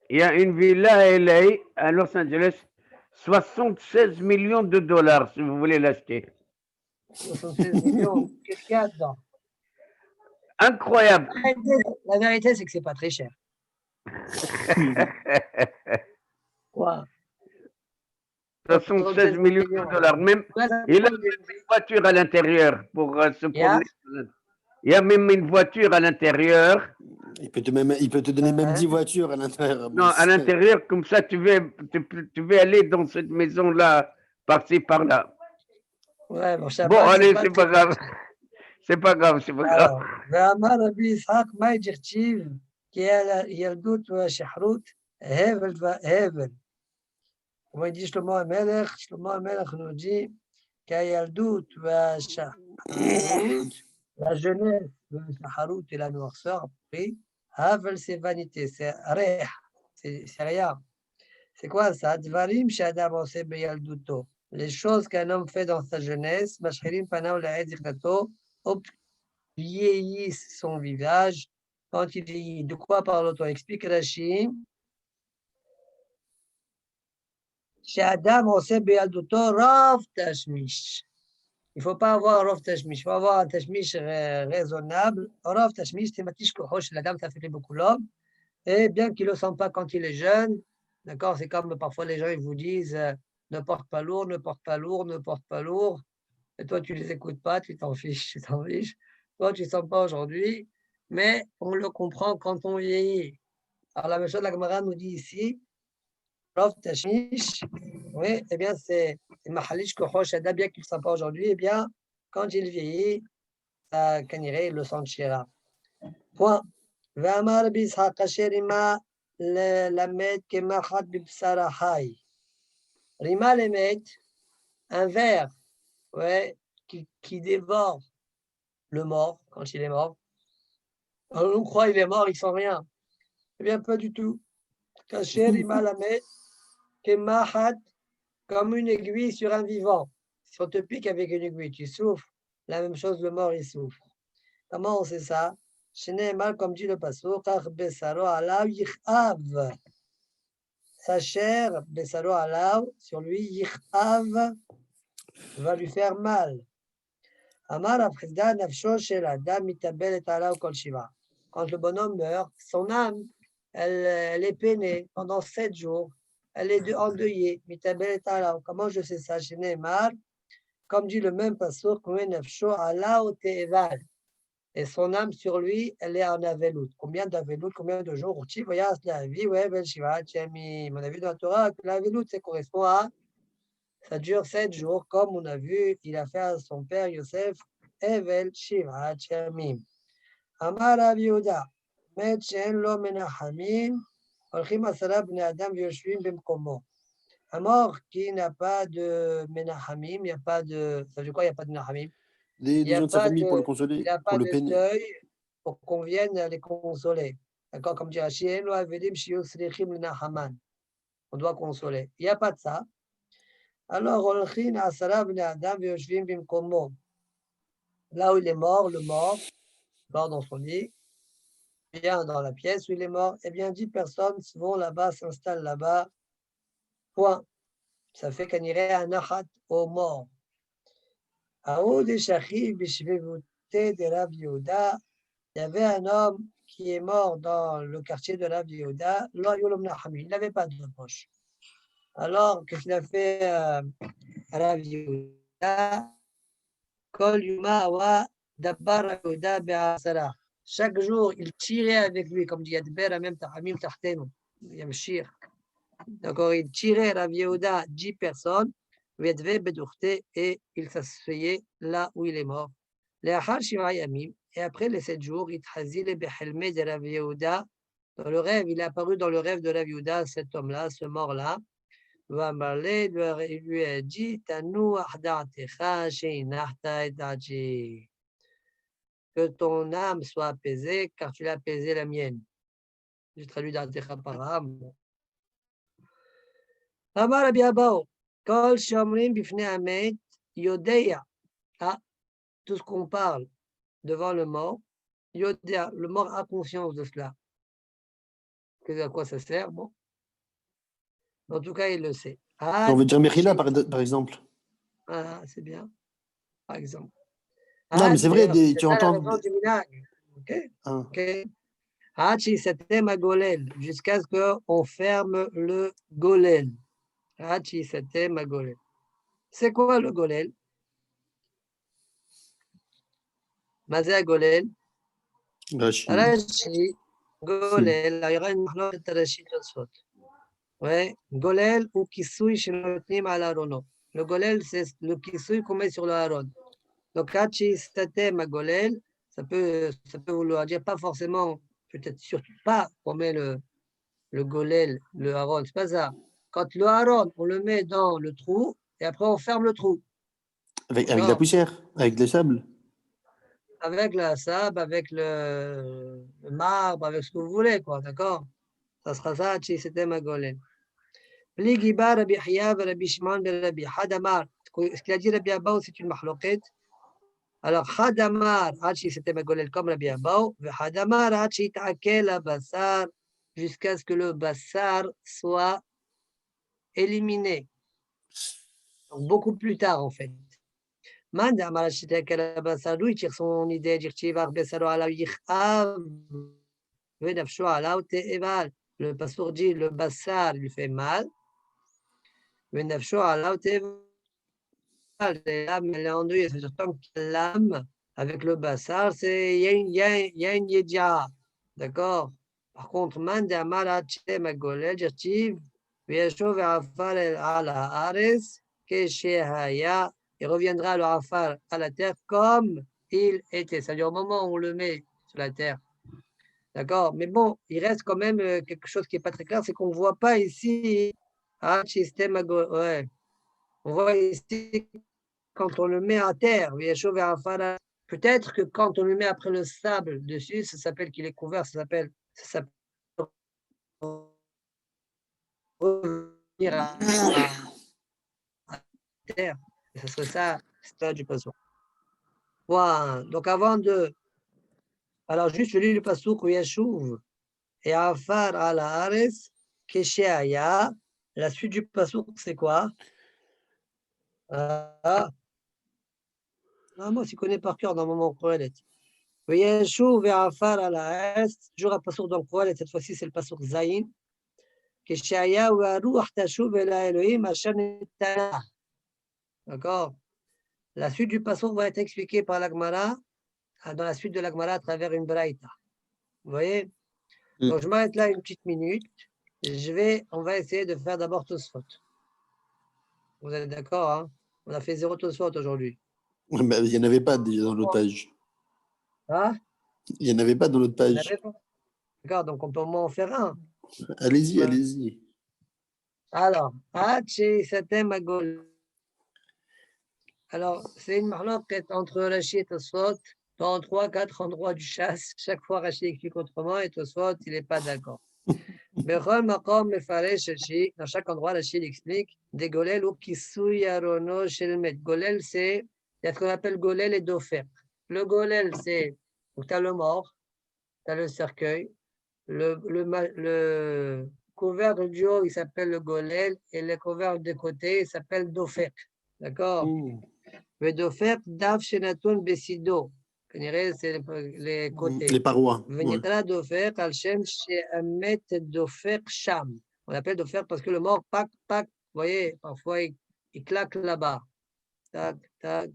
Il y a une villa à LA, à Los Angeles, 76 millions de dollars si vous voulez l'acheter. 76 millions, qu'est-ce qu'il y a dedans? Incroyable. La vérité, c'est que c'est pas très cher. Quoi? 76 millions de dollars. Même, il a même une voiture à l'intérieur pour se promener. Il y a même une voiture à l'intérieur. Il peut te donner même 10 voitures à l'intérieur. Non, à l'intérieur, comme ça, tu veux aller dans cette maison-là, par-ci, par-là. Ouais, bon, Bon, allez, c'est pas grave. C'est pas grave, c'est pas grave. ואמר רבי יצחק, מאי דכתיב כי ילדות והשחרות הבל והבל. כמו dit שלמה המלך nous dit qu'Yaldout והשחרות, la jeunesse, והשחרות et la noirceur, après, havel c'est vanité, c'est rien, c'est rien. C'est quoi ça? Dvarim she'adam oseh beyalduto. Les choses qu'un homme fait dans sa jeunesse, mashchirim panav la'ed zichnato, vieillissent son visage quand il vieillit. De quoi parle-t-on? Explique Rashi. She'adam oseh beyalduto rav tashmish. Il ne faut pas avoir rav tashmish, il faut avoir un tashmish raisonnable. Rav tashmish, c'est matish kohosh, la dame, ça fait beaucoup l'homme. Et bien qu'il ne le sent pas quand il est jeune, d'accord, c'est comme parfois les gens ils vous disent ne porte pas lourd, ne porte pas lourd, ne porte pas lourd. Et toi, tu ne les écoutes pas, tu t'en fiches, tu t'en fiches. Toi, tu ne sens pas aujourd'hui, mais on le comprend quand on vieillit. Alors, la même chose, la Gemara nous dit ici, Rav Tashmish, oui, eh bien, c'est Mahalish Kohosh, bien qu'il ne sent pas aujourd'hui, eh bien, quand il vieillit, ça, il le sentira. Point. ואמר בישחק אשר רימה למד כמחט בבשר החי. רימה למד, un ver, ouais, qui dévore le mort quand il est mort. Alors, on croit qu'il est mort, il sent rien. Eh bien, pas du tout. Kacher rima lamed kemachat, comme une aiguille sur un vivant. Si on te pique avec une aiguille, tu souffres. La même chose, le mort, il souffre. Comment on sait ça? Mal comme dit le pasuk, besaro alav yichav. Sa chair, besaro alav, sur lui, yichav, va lui faire mal. Amar afrizda nafsho shel adam mitabelet alav kol shiva. Quand le bonhomme meurt, son âme, elle est peinée pendant 7 jours. Elle est endeuillée. Mitabelet alav. Comment je sais ça? Mal, comme dit le même pasuk, nafsho alav te'eval. Et son âme sur lui, elle est en avelout. Combien d'avelout, combien de jours? On a vu dans la Torah que l'avelout, ça correspond à, ça dure 7 jours, comme on a vu, il a fait à son père Yosef, Evel Shiva Chamim. Amar Rav Yehuda, Met She'en Lo Menachamim, Olchim Asara Bnei Adam Yoshvim Bemkomo. Un mort qui n'a pas de Menachamim, il n'y a pas de. Ça veut dire quoi, il n'y a pas de Menachamim? Des gens de sa famille pour le consoler, il n'y a pas pour le de peiner. deuil pour qu'on vienne les consoler. D'accord? Comme dit Rachid, on doit consoler. Il n'y a pas de ça. Alors, là où il est mort, le mort dans son lit, vient dans la pièce où il est mort, eh bien 10 personnes vont là-bas, s'installent là-bas. Point. Ça fait qu'on irait à Nachat aux morts. Aoud et Shachiv, Bishvevute de Rav Yehuda. Il y avait un homme qui est mort dans le quartier de Rav Yehuda. Il n'avait pas de poche. Alors, qu'est-ce qu'il a fait Rav Yehuda? Kol Yuma wa Dabbar Yehuda be'asara. Chaque jour, il tirait avec lui, comme dit Yadber, même Tahamim Tahtenu, Yamshir. D'accord, il tirait Rav Yehuda 10 personnes, et il s'asseyait là où il est mort. Et après les 7 jours, il de Rav Yehuda. Dans le rêve, il est apparu dans le rêve de Rav Yehuda, cet homme-là, ce mort-là. Il lui a dit, que ton âme soit apaisée, car tu l'as apaisé la mienne. J'ai traduit d'Artecha par âme. Amar Rabbi Abao, Kol Shomrim Bifnei Amet, Yodea. Ah, tout ce qu'on parle devant le mort, Yodea, le mort a conscience de cela. À quoi ça sert? Bon. En tout cas, il le sait. Ah, On veut dire Mechila, par exemple. Ah, c'est bien. Par exemple. Non, mais c'est vrai, c'est tu ça la entends. raison du minag. OK? Ah. OK. C'était ma golel, jusqu'à ce qu'on ferme le golel. C'était ma golel. C'est quoi le golel? Mazé golel. Rashi, golel. Il y aura une mahloket Rashi Tosfot. Ouais, golel ou kisui shenotnim al arono. Le golel, c'est le kisui qu'on met sur le haron. Donc, c'était ma golel, ça peut vouloir dire pas forcément, peut-être surtout pas qu'on met le golel, le haron, c'est pas ça. Quand le haron, on le met dans le trou et après on ferme le trou. Avec la poussière, avec le sable. Avec la sable, avec le marbre, avec ce que vous voulez, quoi, d'accord? Ça sera ça, c'était ma golel. Pli Giba, Rabbi Hiya, Rabbi Shimon, Rabbi Hadamar. Ce qu'il a dit Rabbi Abba, c'est une mahloket. Alors, Hadamar, Hachi, c'était ma golel comme Rabbi Abba. Hadamar, Hachi, ta'akel basar, jusqu'à ce que le basar soit éliminé. Donc, beaucoup plus tard, en fait. Man Damar, Hachi, ta'akel basar, d'où il tire son idée, dire Chivar, Besaro, ala yichav, Venafsho, ala te'eval. Le pasteur dit, le basar lui fait mal. Venafsho, ala te'eval. L'âme, elle est endeuillée. C'est tant que l'âme, avec le bassar, il y a une yédia. D'accord? Par contre, man de amara ma golel, jertiv, vieshov afar el ala ares, keshehaya, il reviendra le afar à la terre comme il était. C'est-à-dire au moment où on le met sur la terre. D'accord? Mais bon, il reste quand même quelque chose qui n'est pas très clair, c'est qu'on ne voit pas ici. Ouais. On voit ici quand on le met à terre, peut-être que quand on le met après le sable dessus, ça s'appelle qu'il est couvert, ça s'appelle revenir à terre. Et ce serait ça, c'est pas du poisson. Voilà. Donc avant de. Alors juste je lis le passouk où Yashuv et Afar ala Ares, Kesheaya. La suite du passouk, c'est quoi? Moi, je connais par cœur dans mon moment Kohelet. Yeshuv et Afar ala Est, toujours un passouk dans Kohelet, cette fois-ci c'est le passouk Zayin. Keshaya ou Aruach Tashuv et la Elohim Hashem Netana. D'accord? La suite du passouk va être expliquée par l'Agmara, dans la suite de l'Agmara à travers une braïta. Vous voyez? Donc je m'arrête là une petite minute. On va essayer de faire d'abord Tosfot. Vous êtes d'accord, hein? On a fait 0 Tosfot aujourd'hui. Il n'y en avait pas déjà dans l'autre page. Hein? Il n'y en avait pas dans l'autre page. D'accord, donc on peut au moins en faire un. Allez-y, allez-y. Alors, c'était Magol. Alors, c'est une marloquette entre Rashi et Tosfot dans 3-4 endroits du chasse. Chaque fois, Rashi explique autrement et Tosfot, il n'est pas d'accord. Dans chaque endroit, Rashi explique des golel ou kisui arono shelmet. Golel, c'est il y a ce qu'on appelle golel et dofer. Le golel, c'est tu as le mort, tu as le cercueil, le couvercle du haut, il s'appelle le golel, et le couvercle des côtés, il s'appelle dofek. D'accord? Le dofek, daf shenatun besido. C'est les côtés. Les parois. Venitra dofek al shem she'amet dofek sham. On l'appelle dofek parce que le mort, pac, pac, vous voyez, parfois il claque là-bas. Tac, tac.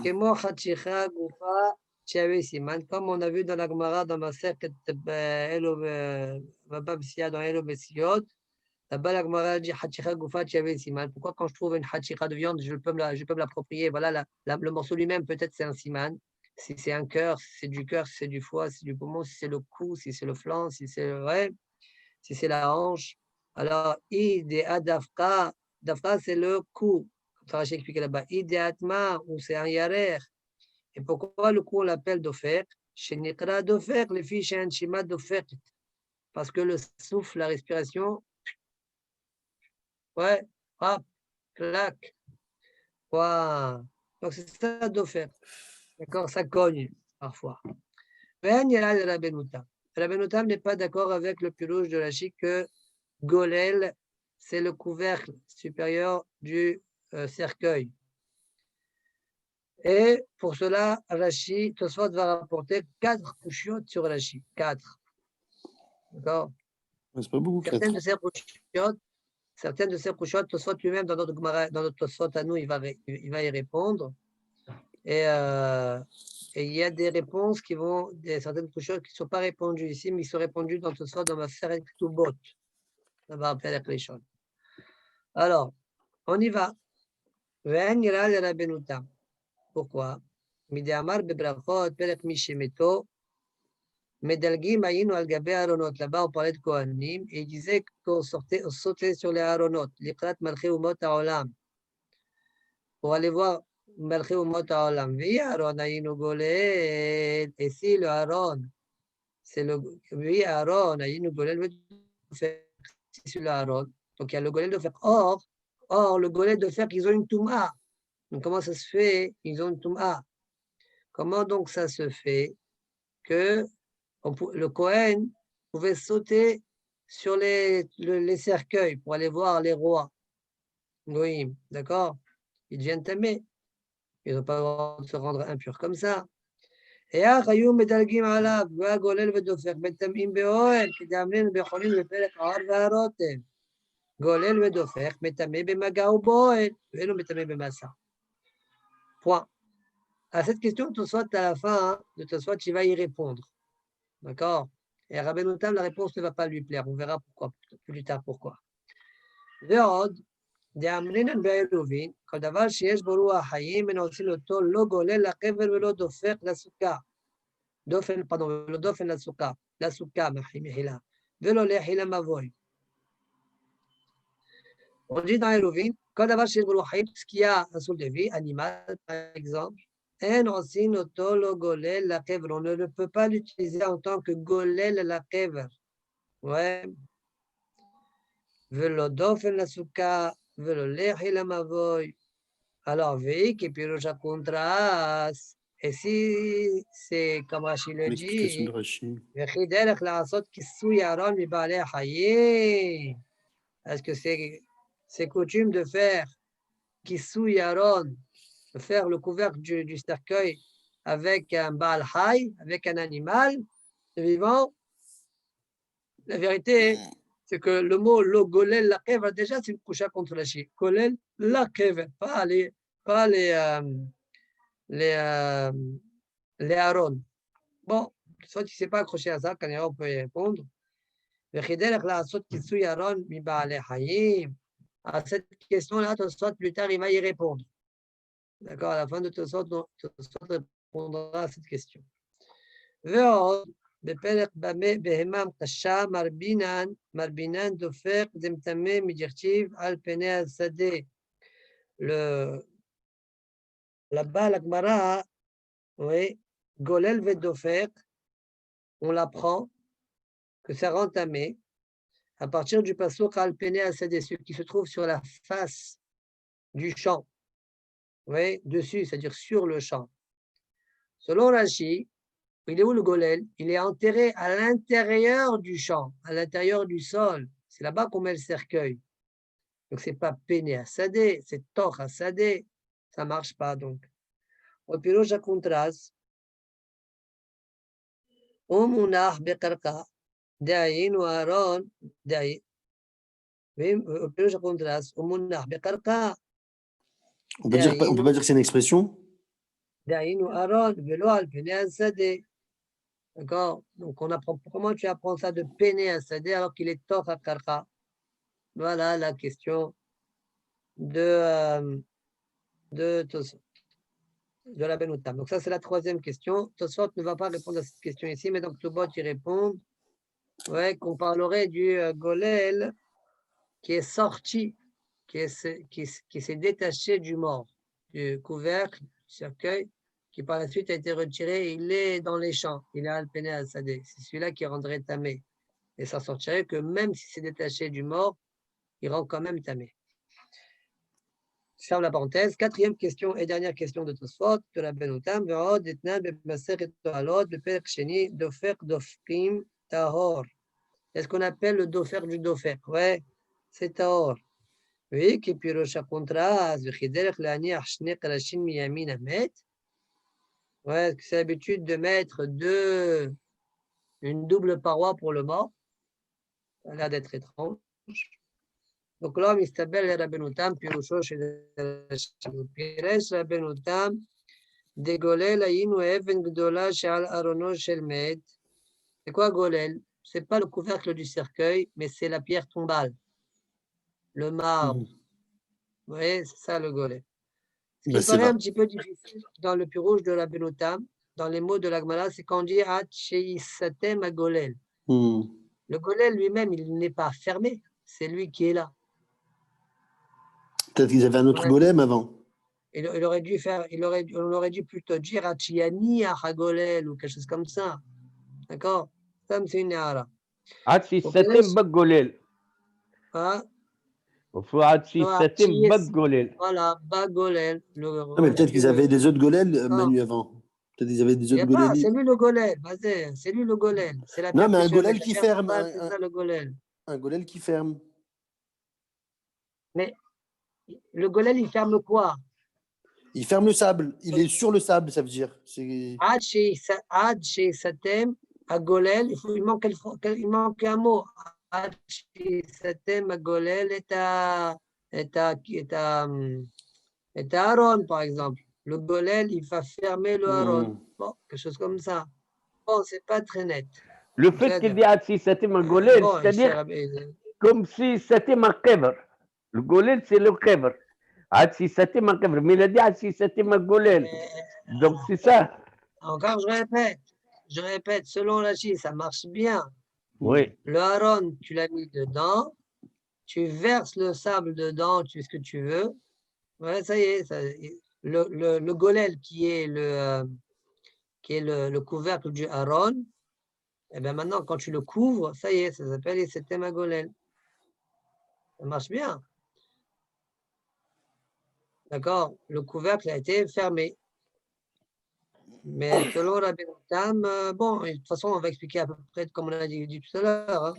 Kemo chachicha gufa she'ave siman. Comme on a vu dans la Gemara, dans ma secte, Babab Sia, dans Elo Besiot, là-bas, la Gemara dit Hachicha Gufa Tchavé Siman. Pourquoi, quand je trouve une Hachicha de viande, je peux me l'approprier? Voilà, le morceau lui-même, peut-être c'est un Siman. Si c'est un cœur, si c'est du cœur, si c'est du foie, si c'est du poumon, si c'est le cou, si c'est le flanc, si c'est si c'est la hanche. Alors, Idea Dafka, Dafka c'est le cou. Comme ça, j'ai expliqué là-bas. Idea Atma, ou c'est un Yarer. Et pourquoi le cou on l'appelle Dofer? Chez Nikra Dofer, les filles chez un Shima Dofer. Parce que le souffle, la respiration, ouais, hop, clac, wow. Donc c'est ça Dofer. D'accord, ça cogne parfois. Ben, il y a le Rabbenoutam. Rabbenoutam n'est pas d'accord avec le pirouge de Rashi que Golel, c'est le couvercle supérieur du cercueil. Et pour cela, Rashi, Tosfot va rapporter 4 couchiotes sur Rashi. 4. D'accord? C'est pas beaucoup. Certaines de ces couchiotes, Tosfot lui-même, dans notre Tosfot à nous, il va y répondre. Et il y a des réponses qui vont, certaines couchiotes qui ne sont pas répondues ici, mais qui sont répondues dans Tosfot, dans ma Seret Ktubot. Ça va appeler les choses. Alors, on y va. Pourquoi? Midamar bebrachot perek mishemeto medalgim ayinu al gabe aronot. Là-bas, on parlait de Kohanim et il disait qu'on sautait sur les aronot, l'ikrat malchi umot haolam, pour aller voir malchi umot haolam. Vi Aaron ayinu golel. Et si le Aaron, c'est le vi Aaron ayinu golel, c'est le Aaron. Donc il y a le golel de fer. Or, le golel de fer, ils ont une touma. Donc, comment ça se fait? Ils ont une touma. Comment donc ça se fait que le Kohen pouvait sauter sur les cercueils pour aller voir les rois? Oui, d'accord? Ils deviennent tamés. Ils n'ont pas le droit de se rendre impurs comme ça. Et Achayou medalgim alav, golel vedofer, betamim beoel, kedamlin becholim beperek ar varotem. Golel vedofer, metamé bemagao boel, velo metamé bemassa. Point. À cette question, Tosfot, à la fin de Tosfot, il va y répondre. D'accord? Et à Rabbenoutam, la réponse ne va pas lui plaire. On verra pourquoi, plus tard pourquoi. ועוד, דאמרינן בעירובין, כל דבר שיש בו רוח חיים, אין עושים אותו לא גולל לקבר ולא דופק לסוכה. ולא דופן לסוכה, מחילה, ולא לחילה מבוי. On dit dans Hérovin, quand d'avoir chez Boulouhaïm, ce qu'il y a un soul de vie, animal par exemple, on ne le peut pas l'utiliser en tant que golel la kever. Ouais. Velodofen la souka, velolehi la mavoy. Alors, veik et puis le contraste. Et si c'est comme Rachid le dit, est-ce que c'est coutume de faire Kissou Yaron, de faire le couvercle du cercueil avec un Baal Hay, avec un animal vivant? La vérité, c'est que le mot lo golel la kever, déjà, c'est une coucha contre la chi. Golel la kever, pas les Aaron. Bon, soit tu ne sais pas accrocher à ça, quand on peut y répondre. À cette question-là, Tosfot, plus tard, il va y répondre. D'accord, à la fin de Tosfot, Tosfot répondra à cette question. בפרק בהמם קשה מרבינן דופק דמטמא מדרציב על פני השדה. Là-bas, la Gemara, oui, Golel vedofek, on l'apprend que ça rend tamé à partir du passouk al pene al-sadeh, ce qui se trouve sur la face du champ. Oui, dessus, c'est-à-dire sur le champ. Selon Rashi, Il est où le golel? Il est enterré à l'intérieur du champ, à l'intérieur du sol. C'est là-bas qu'on met le cercueil. Donc, ce n'est pas Péné à Sadé, c'est Toch à Sadé. Ça ne marche pas, donc. Au piroge à contraste, Omunah Bekarka, Daïn ou Aaron, Daïn. Au piroge à contraste, Omunah Bekarka, On peut pas dire que c'est une expression. Daïn ou Aaron, Velo al Péné à Sadé. D'accord? Donc, on apprend, comment tu apprends ça de Péné à Sadé alors qu'il est Toch à Karka? Voilà la question de Tosfot, de la Benoutam. Donc ça, c'est la troisième question. Tosfot ne va pas répondre à cette question ici, mais donc Tobot y répond, ouais, qu'on parlerait du golel qui est sorti, qui s'est détaché du mort, du couvercle, du cercueil, qui par la suite a été retiré. Il est dans les champs, il est alpéné à Sadé. C'est celui-là qui rendrait tamé. Et ça sortirait que même si c'est détaché du mort, il rend quand même tamé. Je ferme la parenthèse. Quatrième question et dernière question de Tosfot, de la Benoutam. Est-ce qu'on appelle le dofer du dofer? Ouais, c'est tahor. Oui, qui pirocha contras, ouais, c'est l'habitude de mettre une double paroi pour le mort. Ça a l'air d'être étrange. Donc là, Mistabel Rabbenoutam, Pirusho chez Pires Rabbenoutam, de Golel Aïn ou Even Gdola Shal Arono Shelmet. C'est quoi Golel? C'est pas le couvercle du cercueil, mais c'est la pierre tombale, le marbre. Vous voyez, c'est ça le Golel. Ce qui me paraît un petit peu difficile dans le Pirouge de Rabbenoutam, dans les mots de l'Agmara, c'est quand on dit At Sheisatem à Golel. Le Golel lui-même, il n'est pas fermé, c'est lui qui est là. Peut-être qu'ils avaient un autre golem avant. On aurait dû plutôt dire Achiani à Hagolel ou quelque chose comme ça. D'accord? Ça, c'est une erreur. Atsi Satem Bagolel. Hein? Atsi Satem Bagolel. Voilà, Bagolel. Non, mais peut-être qu'ils avaient des autres golels, Manu, avant. Peut-être qu'ils avaient des autres golels. C'est lui le golel, vas-y, c'est lui le golel. Non, mais un golel qui ferme. C'est ça le golel. Un golel qui ferme. Mais le golel, il ferme quoi? Il ferme le sable. Il est sur le sable, ça veut dire. Ad chez Satem, à golel, il manque un mot. Ad chez Satem, à golel, est à Aaron, par exemple. Le golel, il va fermer le Aaron. Bon, quelque chose comme ça. Bon, c'est pas très net. Le fait qu'il dit Atsi Satem à golel, c'est-à-dire comme si c'était ma kever. Le golel, c'est le kever. Atsi Satem à kever. Mais il a dit Atsi Satem à golel. Donc, c'est ça. Encore, je répète, selon la Chine, ça marche bien. Oui. Le Aaron, tu l'as mis dedans, tu verses le sable dedans, tu fais ce que tu veux. Ouais, ça y est. Le golel qui est le couvercle du Aaron, et bien maintenant, quand tu le couvres, ça y est, ça s'appelle c'était ma golel. Ça marche bien. D'accord? Le couvercle a été fermé. Mais selon Rabbi Tam, bon, de toute façon, on va expliquer à peu près comme on a dit tout à l'heure. Hein.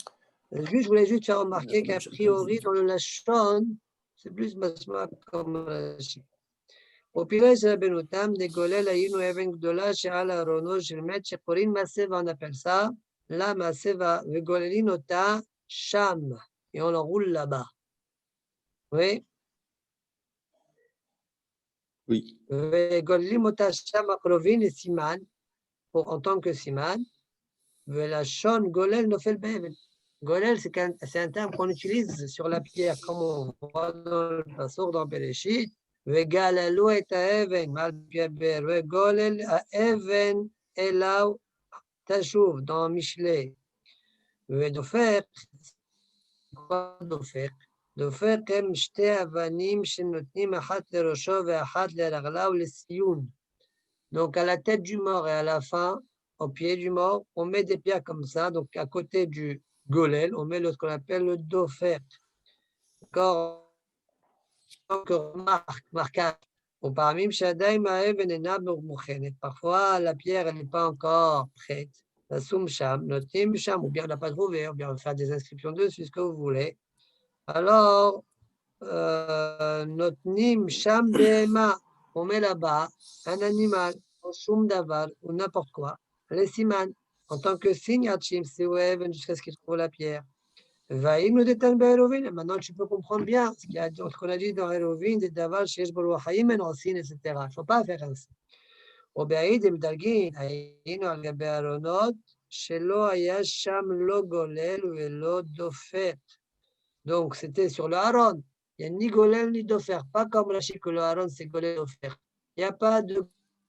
Je voulais juste faire remarquer qu'a priori, dans le Lachon, c'est plus comme Rashi. Au pire, Rabbi Tam, des golel ayinu even gdola she'al arono shilmet shekorin maseva, on appelle ça la maseva, vegolelin ota sham, et on l'enroule là-bas. Oui? Oui. Vegolelin ota sham akrovin et siman, en tant que siman. Velachon golel nofel be'even. Golel, c'est un terme qu'on utilise sur la pierre, comme on voit dans le Passor, dans Bereshit. Vegalalo et ha'even, mal piaber. Vegolel ha'even elav tashuv, dans Mishlei. Vedofer, quoi dofer? Dofer kem shte avanim shenotnim achat lerosho ve'achat leraglav lesiyun. Donc, à la tête du mort et à la fin, au pied du mort, on met des pierres comme ça. Donc, à côté du golel, on met ce qu'on appelle le dofer. D'accord? Donc, marquage. Parfois, la pierre, elle n'est pas encore prête. La soum sham, notim sham, ou bien on n'a pas trouvé, ou bien on va faire des inscriptions dessus, ce que vous voulez. Alors, notnim sham bema, on met là-bas un animal, un soum davar, ou n'importe quoi, les siman, en tant que signe, jusqu'à ce qu'il trouve la pierre. Maintenant, tu peux comprendre bien ce qu'on a dit dans Hérovin, des davar, shesh bolo haïm, etc. Il ne faut pas faire ainsi. ובעיד הם דלגין, היינו על גבי ארונות, שלא היה שם לא גולל ולא דופק. Donc, c'était sur le Haron. Il n'y a ni golel ni dofer. Pas comme Rachid que le Haron, c'est golel dofer. Il n'y a pas de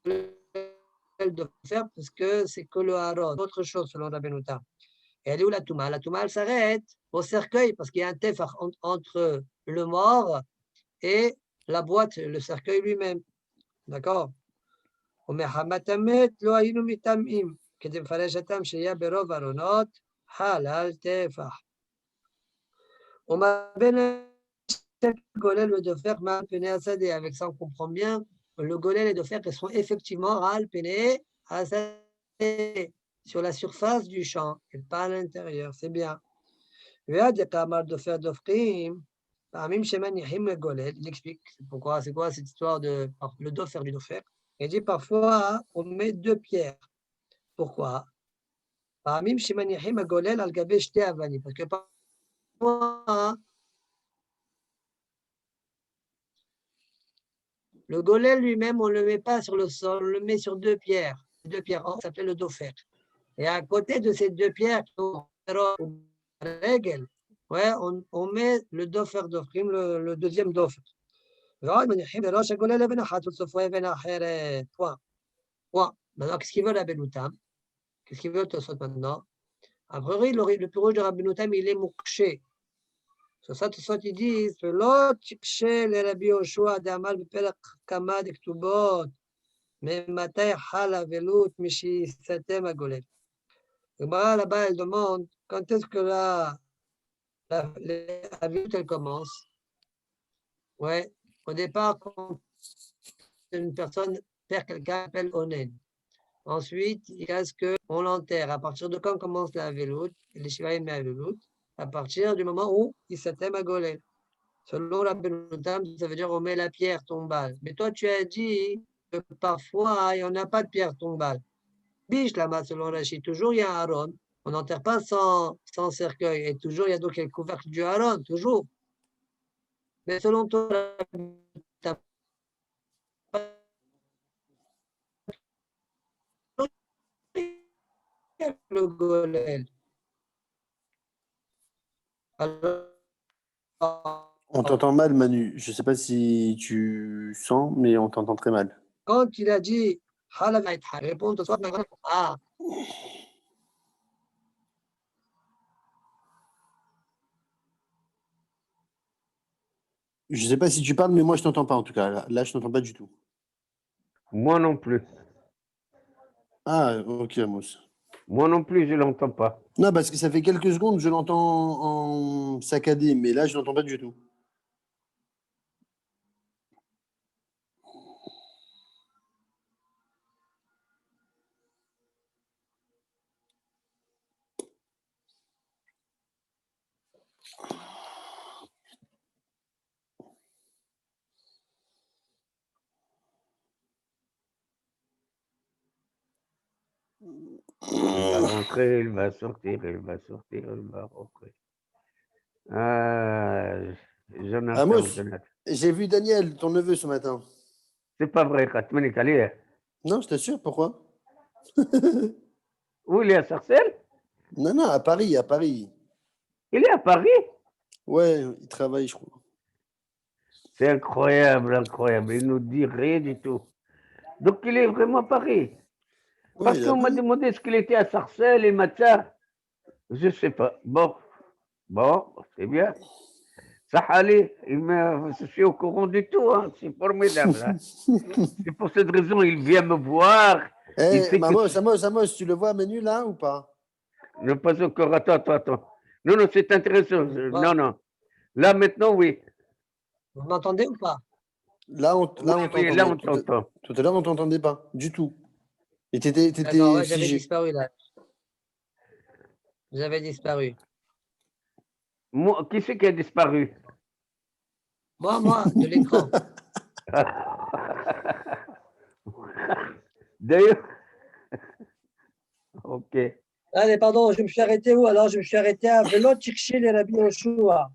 golel dofer parce que c'est que le Haron. Autre chose selon Rabbi Nouta. Et elle est où la Touma? La Touma, elle s'arrête au cercueil parce qu'il y a un tefach entre le mort et la boîte, le cercueil lui-même. D'accord? ומחמת המת לא היינו מטמאים, כדי מפרשתם שהיה ברוב ארונות, חלל טפח. ומה בין גולל ודופק מעל פני השדה, avec ça on comprend bien, le golel et dofer sont effectivement על פני השדה, sur la surface du champ, et pas à l'intérieur, c'est bien. ועד דקאמר דופר דופקים, פעמים שמניחים לגולל, il explique pourquoi, c'est quoi cette histoire de le dofer du dofer. Il dit parfois, on met deux pierres. Pourquoi? Parce que parfois, le golel lui-même, on ne le met pas sur le sol, on le met sur deux pierres. Deux pierres, ça s'appelle le dofer. Et à côté de ces deux pierres, ouais, on met le dofer d'Ofrim, le deuxième dofer. Point. Maintenant, qu'est-ce qu'il veut la Benoutam? Qu'est-ce qu'il veut Tosot maintenant? A priori, le plus proche de Rabbi Noutam, il est mouché. Sur ça, Tosot, ils disent l'autre chez les Rabbi Yoshua d'Amal Bepelach Kamad Ktubot, mais Matay Hala Velut Mishi Satem Agolel. Là-bas, elle demande quand est-ce que la velut, elle commence. Ouais, au départ, quand une personne perd quelqu'un, appelle Onen. Ensuite, il y a ce qu'on l'enterre. À partir de quand commence la veloute, les shivaïm à veloute, à partir du moment où il s'attème à Golel. Selon la Benoutam, ça veut dire on met la pierre tombale. Mais toi, tu as dit que parfois, il n'y en a pas de pierre tombale. Biche là-bas, selon Rachid, toujours il y a un Aaron. On n'enterre pas sans cercueil. Et toujours, il y a donc le couvercle du Aaron, toujours. Mais selon toi, le Golel. Alors, On t'entend mal, Manu. Je ne sais pas si tu sens, mais on t'entend très mal. quand il a dit répond au soir, ah. Je ne sais pas si tu parles, mais moi, je ne t'entends pas en tout cas. Là, je ne t'entends pas du tout. Moi non plus. Ah, ok, Amos. Moi non plus, je ne l'entends pas. Non, parce que ça fait quelques secondes, je l'entends en saccadé, mais là, je ne l'entends pas du tout. Il va rentrer, il va sortir, il va sortir, il va rentrer. Amos, j'ai vu Daniel, ton neveu, ce matin. C'est pas vrai, Khatmani Khalil. Non, je t'assure, pourquoi? Où il est à Sarcelles? Non, à Paris, à Paris. Il est à Paris? Ouais, il travaille, je crois. C'est incroyable, incroyable. Il nous dit rien du tout. Donc, il est vraiment à Paris. Ouais, Parce qu'on m'a demandé est-ce qu'il était à Sarcelles et Matin. Je ne sais pas. Bon, c'est bien. Sahali, je suis au courant du tout. Hein. C'est formidable. Hein. C'est pour cette raison qu'il vient me voir. Amos, tu le vois à Menu là ou pas? Non, pas encore. Attends. Non, c'est intéressant. Non. Là, maintenant, oui. Vous m'entendez ou pas? Là, on Oui, t'entendait. là, on t'entend. Tout à l'heure, on t'entendait pas du tout. Et t'étais D'accord, ouais, j'avais figé. disparu là. J'avais disparu. Moi, qui c'est qui a disparu? Moi, de l'écran. D'ailleurs, ok. Allez, pardon, je me suis arrêté où alors? Je me suis arrêté à Velot Tirchi les Rabbi Yoshua.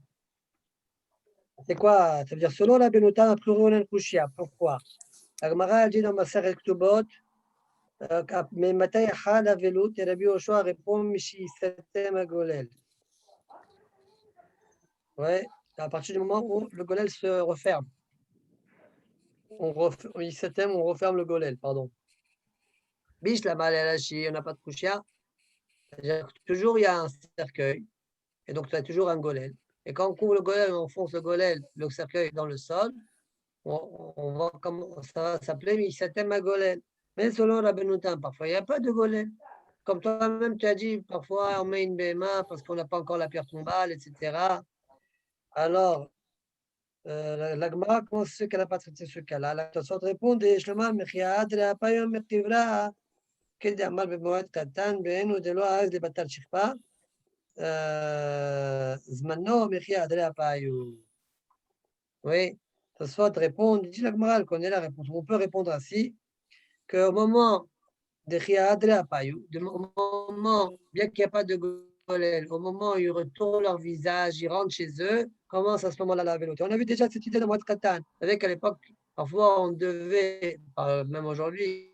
C'est quoi? Ça veut dire selon la Benouta, pluriel Kushia. Pourquoi? La Gemara a dit dans ma Seret Ktubot, mais Matay Hal Avelut, et Rabbi Yoshua répond Mishi Setem Agolel. Ouais, à partir du moment où le Golel se referme. On referme le Golel, pardon. Biche la Malalachi, on n'a pas de Kushia. Toujours il y a un cercueil, et donc tu as toujours un Golel. Et quand on couvre le Golel, on enfonce le Golel, le cercueil dans le sol, on va comme ça va s'appeler Misatem à Golel. Mais selon la Benoutin, parfois il n'y a pas de Golel. Comme toi-même tu as dit, parfois on met une BMA parce qu'on n'a pas encore la pierre tombale, etc. Alors, la Gemara, comment c'est qu'elle n'a pas traité ce cas-là? La Tosfot répond des Shlomo Mechia Adrea Payom Mertivra, Kedi Amal Bemoed Katan, Beenu Delo Az de Batal Shikpa. Zmano Mechia Adrea Payou. Oui, Tosfot répond, dit la Gemara, elle connaît la réponse. On peut répondre ainsi, qu'au moment de Chia Adrea Payou, au moment, bien qu'il n'y ait pas de Golel, au moment où ils retournent leur visage, ils rentrent chez eux, commence à ce moment-là la vélo. On a vu déjà cette idée de Moed Katan, avec à l'époque, parfois on devait, même aujourd'hui,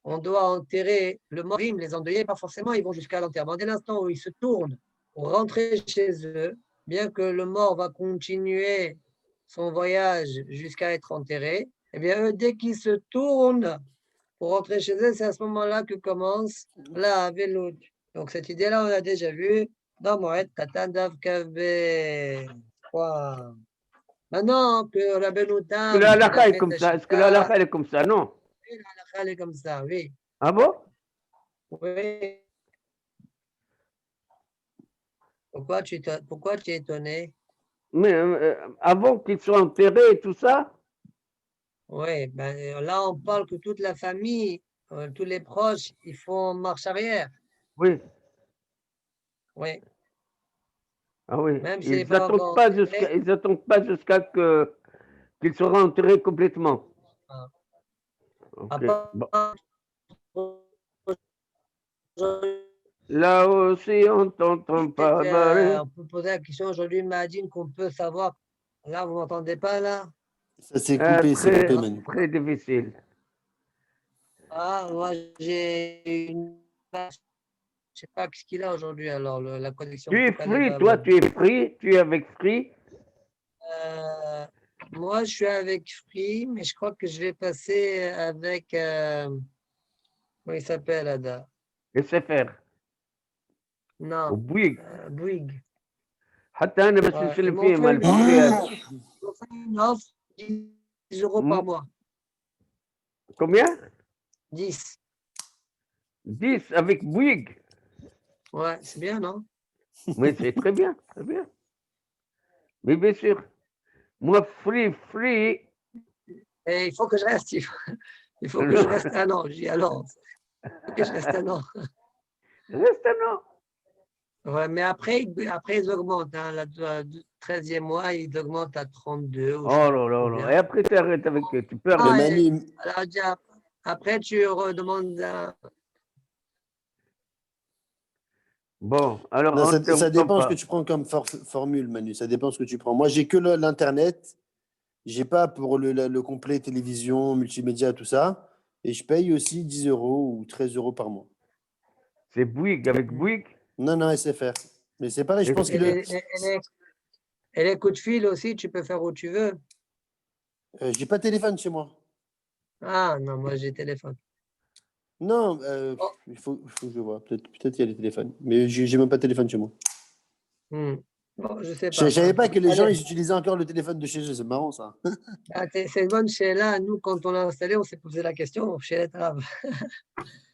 on doit enterrer le mort. Les endeuillés, pas forcément, ils vont jusqu'à l'enterrement. Dès l'instant où ils se tournent pour rentrer chez eux, bien que le mort va continuer son voyage jusqu'à être enterré, eh bien, eux, dès qu'ils se tournent pour rentrer chez eux, c'est à ce moment-là que commence la vélo. Donc, cette idée-là, on l'a déjà vue dans Moed Katan Davkavé. Wow. Maintenant que la Benoutam, Est-ce que la halakha est comme ça? Est-ce que la halakha est comme ça? Non. elle est comme ça, oui. Ah bon? Oui. Pourquoi tu es étonné? Mais avant qu'ils soient enterrés et tout ça? Oui, ben, là, on parle que toute la famille, tous les proches, ils font marche arrière. Oui. Oui. Ah oui. Même Ils s'il n'est pas encore enterré. ils attendent pas jusqu'à qu'ils soient enterrés complètement. Ah. Ok. Bon. Là aussi, on t'entend pas parler. On peut poser la question aujourd'hui, imagine qu'on peut savoir. Là, vous m'entendez pas, là? Ça s'est coupé, Très, Manu. très difficile. Ah, moi, j'ai une. Je sais pas ce qu'il a aujourd'hui, alors la connexion. Tu es peut-être elle est free, pas toi, bonne. tu es free, tu es avec free. Moi, je suis avec Free, mais je crois que je vais passer avec. Comment il s'appelle, Ada? SFR. Non, وبويك Bouygues. حتى انا بس Ouais, ils نسلم m'ont فيهم fait une الفري. offre, 10 euros par mois. Combien? 10. 10 avec Bouygues. Ouais, c'est bien, non? Oui, c'est très bien, très bien. Mais bien sûr, moi, free. Et il faut que je reste. Il faut que je reste un an. Je dis alors, il faut que je reste un an. Reste un an. Ouais, mais après ils augmentent. Hein, le 13e mois, ils augmentent à 32. Ou Oh je sais pas là là combien. là. Et après, tu arrêtes avec eux. Tu perds. Mais Ah, Manu, alors, après, tu redemandes. Bon, alors non, on ne ça t'entend dépend ce que pas. tu prends comme formule, Manu. Ça dépend ce que tu prends. Moi, j'ai que l'Internet. J'ai pas pour le complet télévision, multimédia, tout ça. Et je paye aussi 10 euros ou 13 euros par mois. C'est Bouygues avec Bouygues. Non, non, SFR. Mais c'est pareil, je pense Et que les coups de fil aussi, tu peux faire où tu veux. j'ai pas de téléphone chez moi. Ah, non, moi, j'ai téléphone. Non, Oh. il faut que je vois. Peut-être qu'il y a des téléphones. Mais j'ai même pas de téléphone chez moi. Bon, je sais Je pas. savais pas que les gens Allez. ils utilisaient encore le téléphone de chez eux. C'est marrant ça. Ah, c'est une bonne chez là. Nous, quand on l'a installé, on s'est posé la question chez les Arabes.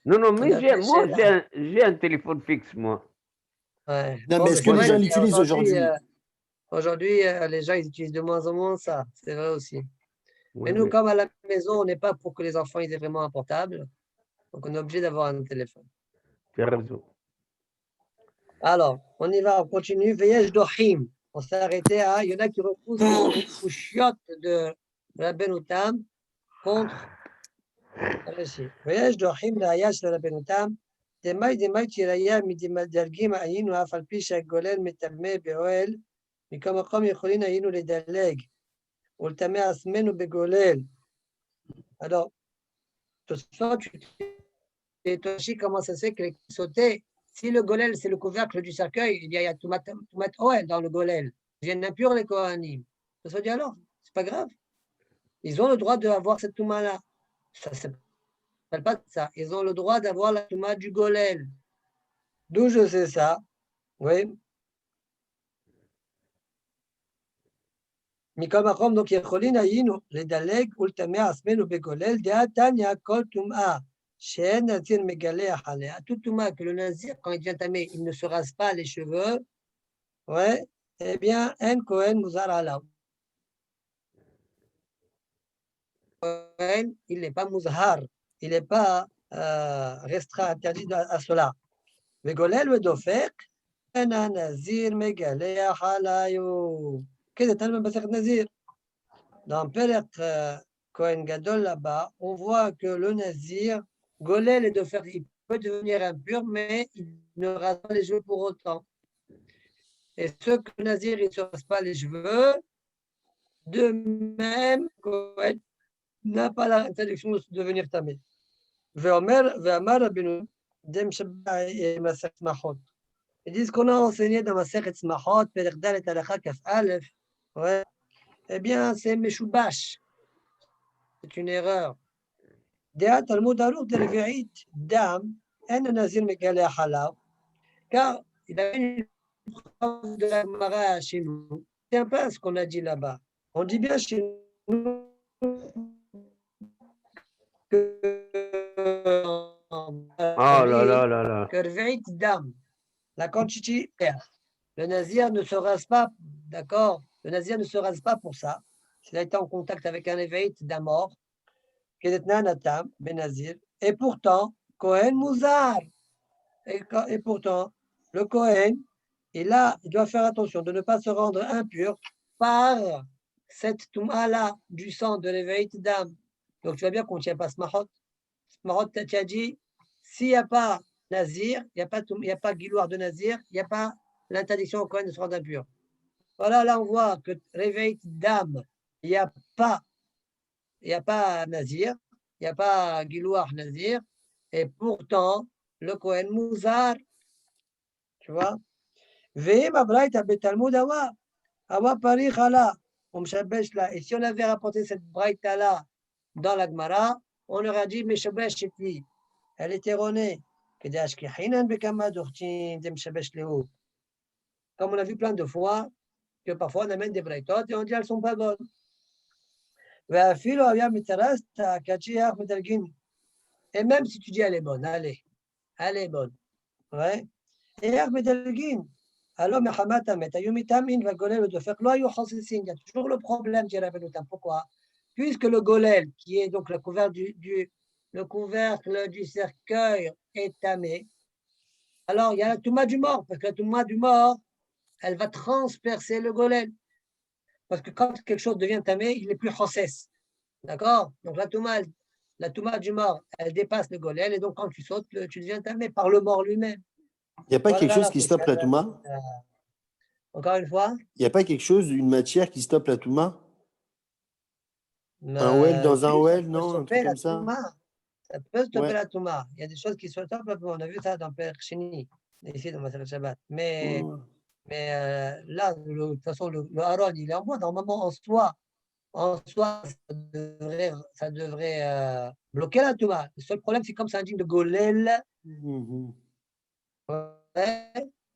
Non, non, On mais a appelé moi, chez là. j'ai un téléphone fixe, moi. Ouais. Non, Bon, mais mais est-ce c'est que les vrai gens que l'utilisent aujourd'hui? aujourd'hui, les gens ils utilisent de moins en moins ça. C'est vrai aussi. Ouais, Mais nous, mais comme à la maison, on n'est pas pour que les enfants ils aient vraiment un portable. Donc, on est obligé d'avoir un téléphone. tu as raison. Alors, on y va, on continue. Veillage d'Ohim. On s'est arrêté à. Il y en a qui repoussent les couchiottes de Rabbeinu Tam contre. ויש דוחים ראיה של רבנותם, דמאי תיראיה מדלגים היינו אף על פי שהגולל מטמא באוהל, מכל מקום יכולים היינו לדלג ולטמא עצמנו בגולל. Alors, toi, tu t'es étonné comment ça se fait que les sautés, si le golel c'est le couvercle du cercueil, il y a Tumat Oel dans le golel, ils viennent impurs les Kohanim. Ça se dit alors, c'est pas grave. Ils ont le droit d'avoir cette Touma-là. Ça s'appelle pas ça. Ils ont le droit d'avoir la Touma du golel. D'où je sais ça? Oui. מכל מקום, donc יכולים היינו לדלג ולטמא עצמנו בגולל, דעתניא כל טומאה שאין נזיר מגלח עליה, toute טומאה que le nazir, quand il devient tamé, il ne se rase pas les cheveux, ouais, eh bien, אין כהן מוזר עליו. Il n'est pas מוזהר, il n'est pas restreint, interdit à cela. וגולל ודופק, אין הנזיר מגלח עליו. כזה תנא במסכת נזיר. Dans Perek Kohen Gadol là-bas, on voit que le nazir, golel et de faire, il peut devenir impur, mais il ne rase pas les cheveux pour autant. Et ce que le nazir, il ne se rase pas les cheveux, de même, Kohen n'a pas l'interdiction de devenir tamé. Ils disent qu'on a enseigné dans Masechet Smachot, Perek Dalet Halacha Kaf Aleph, ouais, eh bien, c'est Meshubash. C'est une erreur. דעת תלמוד ערוך דרביעית דם, אין הנזיר מגלה חלב, car il a une phrase de la Gemara chez nous. C'est un peu ce qu'on a dit là-bas. On dit bien chez nous que Oh là là là là. Rvi'it dam, la quantité air. Le nazir ne se rase pas, d'accord? Le nazir ne se rase pas pour ça. S'il a été en contact avec un Rvi'it d'un mort, et pourtant, Cohen Mouzar. Et pourtant, le Cohen, il doit faire attention de ne pas se rendre impur par cette Touma-là du sang de l'éveil d'âme. Donc tu vois bien qu'on ne tient pas Smachot. Smachot, tu as dit, s'il n'y a pas Nazir, il n'y a pas Gilouar de Nazir, il n'y a pas l'interdiction au Cohen de se rendre impur. Voilà, là on voit que réveil d'âme, il n'y a pas Nazir, il n'y a pas Gilouar Nazir, et pourtant, le Kohen Mouzar, tu vois, et si on avait rapporté cette braïta-là dans la Gemara, on aurait dit, elle est erronée. Comme on a vu plein de fois, que parfois on amène des braïtotes et on dit elles ne sont pas bonnes. Et même si tu dis elle est bonne, allez, elle est bonne. Ouais. Et alors, il y a toujours le problème, pourquoi? Puisque le golel, qui est donc le couvercle du cercueil, est tamé, alors il y a la touma du mort, parce que la touma du mort, elle va transpercer le golel. Parce que quand quelque chose devient tamé, il n'est plus chossès. D'accord? Donc la touma du mort, elle dépasse le golel, et donc quand tu sautes, tu deviens tamé par le mort lui-même. Il n'y a pas quelque chose qui stoppe la touma? Encore une fois? Il n'y a pas quelque chose, une matière qui stoppe la touma? Un well dans un well, non? Un truc comme ça? Ça peut stopper la touma. Il y a des choses qui stoppent la touma. On a vu ça dans Perek Sheni, ici dans Masechet Shabbat. Mais là, de toute façon, le Aaron, il est en bois. Normalement, en soi, ça devrait bloquer la touma. Le seul problème, c'est comme c'est un digne de golel.